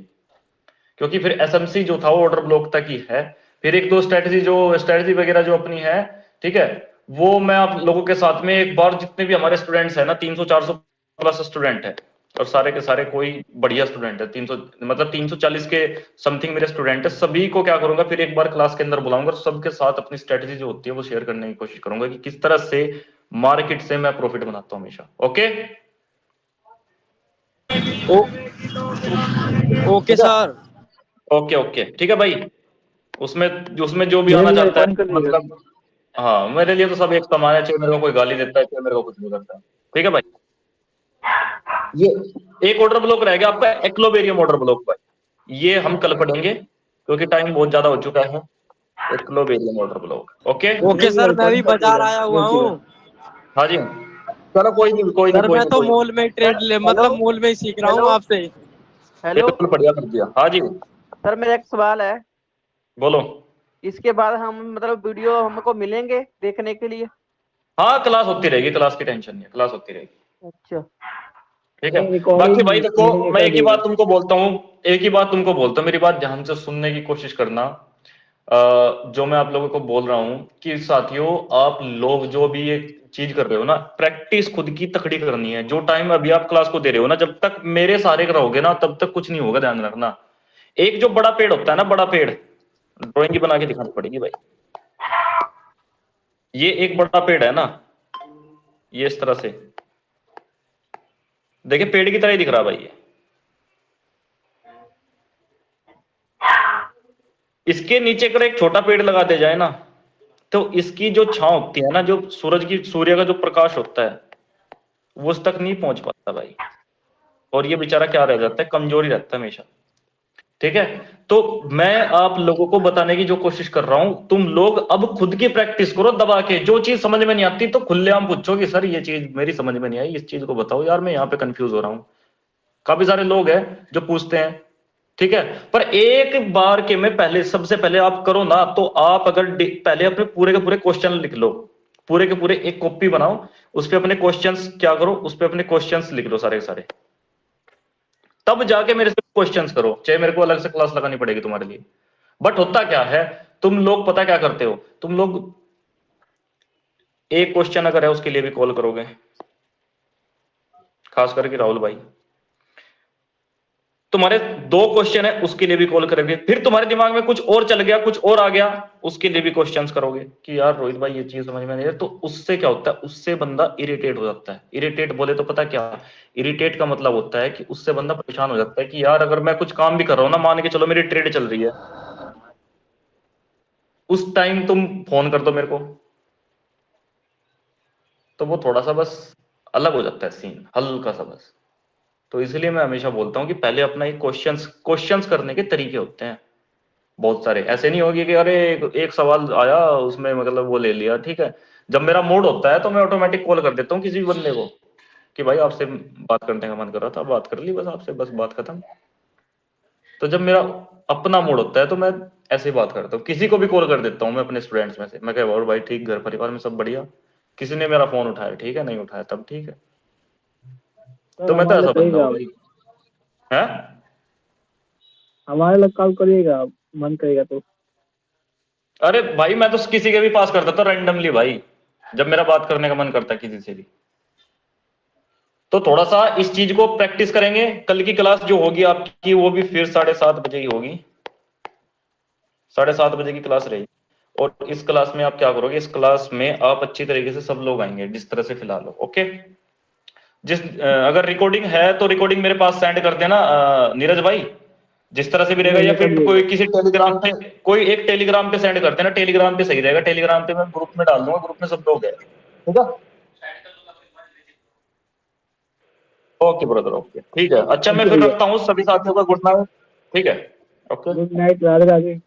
क्योंकि फिर एसएमसी जो था वो ऑर्डर ब्लॉक तक ही है। फिर एक दो स्ट्रेटजी वगैरह जो अपनी है, ठीक है, वो मैं आप लोगों के साथ में एक बार, जितने भी हमारे स्टूडेंट्स हैं ना, 300-400 प्लस स्टूडेंट है, और सारे के सारे कोई बढ़िया स्टूडेंट है, 300 मतलब 340 के समथिंग मेरे स्टूडेंट है। सभी को क्या करूंगा, फिर एक बार क्लास के अंदर बुलाऊंगा, सबके साथ अपनी स्ट्रेटजी जो होती है वो शेयर करने की कोशिश करूंगा कि किस तरह से मार्केट से मैं प्रॉफिट बनाता हूं हमेशा। Okay okay sir. Okay okay, ठीक है भाई। उसमें उसमें जो भी आना चाहता है, मतलब हाँ, मेरे लिए तो सब एक समान है, चाहे मेरे को कोई गाली देता है, चाहे मेरे को कुछ नहीं करता है, ठीक है भाई। ये एक ऑर्डर ब्लॉक रह गया आपका, एक्लोबेरियम ऑर्डर ब्लॉक भाई, ये हम कल पढ़ेंगे क्योंकि टाइम बहुत ज्यादा हो चुका है। एक्लोबेरियम order block, okay okay sir, मैं भी बाजार आया हुआ हूँ। हाँ जी, चलो कोई नहीं कोई नहीं सर कोई मैं नहीं तो कोई मॉल में ट्रेड ले, मतलब मॉल में ही सीख रहा हूँ आपसे। नहीं, हेलो बिल्कुल बढ़िया कर दिया। हाँ जी सर, मेरा एक सवाल है। बोलो। इसके बाद हम मतलब वीडियो हमको मिलेंगे देखने के लिए? हाँ, क्लास होती रहेगी, क्लास की टेंशन नहीं है, क्लास होती रहेगी, अच्छा। ठीक है। बाकी भाई देखो, मैं एक ही बात तुमको बोलता हूँ, एक ही बात तुमको बोलता हूँ, मेरी बात ध्यान से सुनने की कोशिश करना। जो मैं आप लोगों को बोल रहा हूँ कि साथियों, आप लोग जो भी एक चीज कर रहे हो ना, प्रैक्टिस खुद की तकड़ी करनी है। जो टाइम अभी आप क्लास को दे रहे हो ना, जब तक मेरे सहारे रहोगे ना, तब तक कुछ नहीं होगा, ध्यान रखना। एक जो बड़ा पेड़ होता है ना, बड़ा पेड़, ड्राइंग की बना के दिखानी पड़ेगी भाई। ये एक बड़ा पेड़ है ना, ये इस तरह से देखिए, पेड़ की तरह ही दिख रहा है भाई ये। इसके नीचे अगर एक छोटा पेड़ लगा दिया जाए ना, तो इसकी जो छांव होती है ना, जो सूर्य का जो प्रकाश होता है, वो उस तक नहीं पहुंच पाता भाई, और ये बेचारा क्या रह जाता है, कमजोरी रहता है हमेशा, ठीक है। तो मैं आप लोगों को बताने की जो कोशिश कर रहा हूं, तुम लोग अब खुद की प्रैक्टिस करो दबा के। जो चीज समझ में नहीं आती तो खुलेआम पूछो कि सर ये चीज मेरी समझ में नहीं आई, इस चीज को बताओ यार, मैं यहाँ पे कंफ्यूज हो रहा हूँ। काफी सारे लोग हैं जो पूछते हैं, ठीक है। पर एक बार के में पहले, सबसे पहले आप करो ना, तो आप अगर पहले अपने पूरे के पूरे क्वेश्चन लिख लो, पूरे के पूरे एक कॉपी बनाओ, उस पे अपने क्वेश्चंस क्या करो, उस पे अपने क्वेश्चंस लिख लो सारे के सारे, तब जाके मेरे से क्वेश्चंस करो, चाहे मेरे को अलग से क्लास लगानी पड़ेगी तुम्हारे लिए। बट होता क्या है, तुम लोग पता क्या करते हो, तुम लोग एक क्वेश्चन अगर है उसके लिए भी कॉल करोगे, खास करके राहुल भाई, तुम्हारे 2 क्वेश्चन है उसके लिए भी कॉल करोगे, फिर तुम्हारे दिमाग में कुछ और चल गया, कुछ और आ गया, उसके लिए भी क्वेश्चंस करोगे कि यार रोहित भाई ये चीज समझ में नहीं है। तो उससे क्या होता है, उससे बंदा इरिटेट हो जाता है। इरिटेट बोले तो पता क्या, इरिटेट का मतलब होता है कि उससे बंदा परेशान हो जाता है कि यार अगर मैं कुछ काम भी कर रहा हूं ना, मान के चलो मेरी ट्रेड चल रही है, उस टाइम तुम फोन कर दो मेरे को, तो वो थोड़ा सा बस अलग हो जाता है सीन, हल्का सा बस। तो इसलिए मैं हमेशा बोलता हूँ कि पहले अपना एक क्वेश्चंस करने के तरीके होते हैं बहुत सारे। ऐसे नहीं होगी कि अरे एक सवाल आया उसमें मतलब वो ले लिया, ठीक है। जब मेरा मूड होता है तो मैं ऑटोमेटिक कॉल कर देता हूँ किसी भी बंदे को कि भाई आपसे बात करने का मन कर रहा था, बात कर ली बस आपसे, बस बात खत्म। तो जब मेरा अपना मूड होता है तो मैं ऐसे ही बात करता हूँ, किसी को भी कॉल कर देता हूँ मैं अपने स्टूडेंट्स में से, मैं कह और भाई ठीक, घर परिवार में सब बढ़िया, किसी ने मेरा फोन उठाया ठीक है, नहीं उठाया तब ठीक है। तो मैं तो ऐसा बंदा हूँ भाई, है। हमारे लग कॉल करिएगा, मन करेगा तो। अरे भाई मैं तो किसी के भी पास करता था रैंडमली भाई, जब मेरा बात करने का मन करता है किसी से भी। तो थोड़ा सा इस चीज को प्रैक्टिस करेंगे। कल की क्लास जो होगी आपकी वो भी फिर 7:30 बजे ही होगी, 7:30 बजे की क्लास रहेगी। और इस क्लास में आप क्या करोगे, इस क्लास में आप अच्छी तरीके से सब लोग आएंगे जिस तरह से फिलहाल हो, ओके। अगर रिकॉर्डिंग है तो रिकॉर्डिंग मेरे पास सेंड कर देना नीरज भाई, जिस तरह से भी रहेगा, या फिर कोई किसी टेलीग्राम पे, कोई एक टेलीग्राम पे सेंड कर देना, टेलीग्राम पे सही रहेगा। टेलीग्राम पे मैं ग्रुप में डाल दूंगा, ग्रुप में सब लोग हैं, ठीक है। ओके ब्रदर, ओके ठीक है। अच्छा मैं फिर रखता हूँ, सभी साथियों का गुड नाइट, ठीक है, okay. Good night, Radhe Radhe.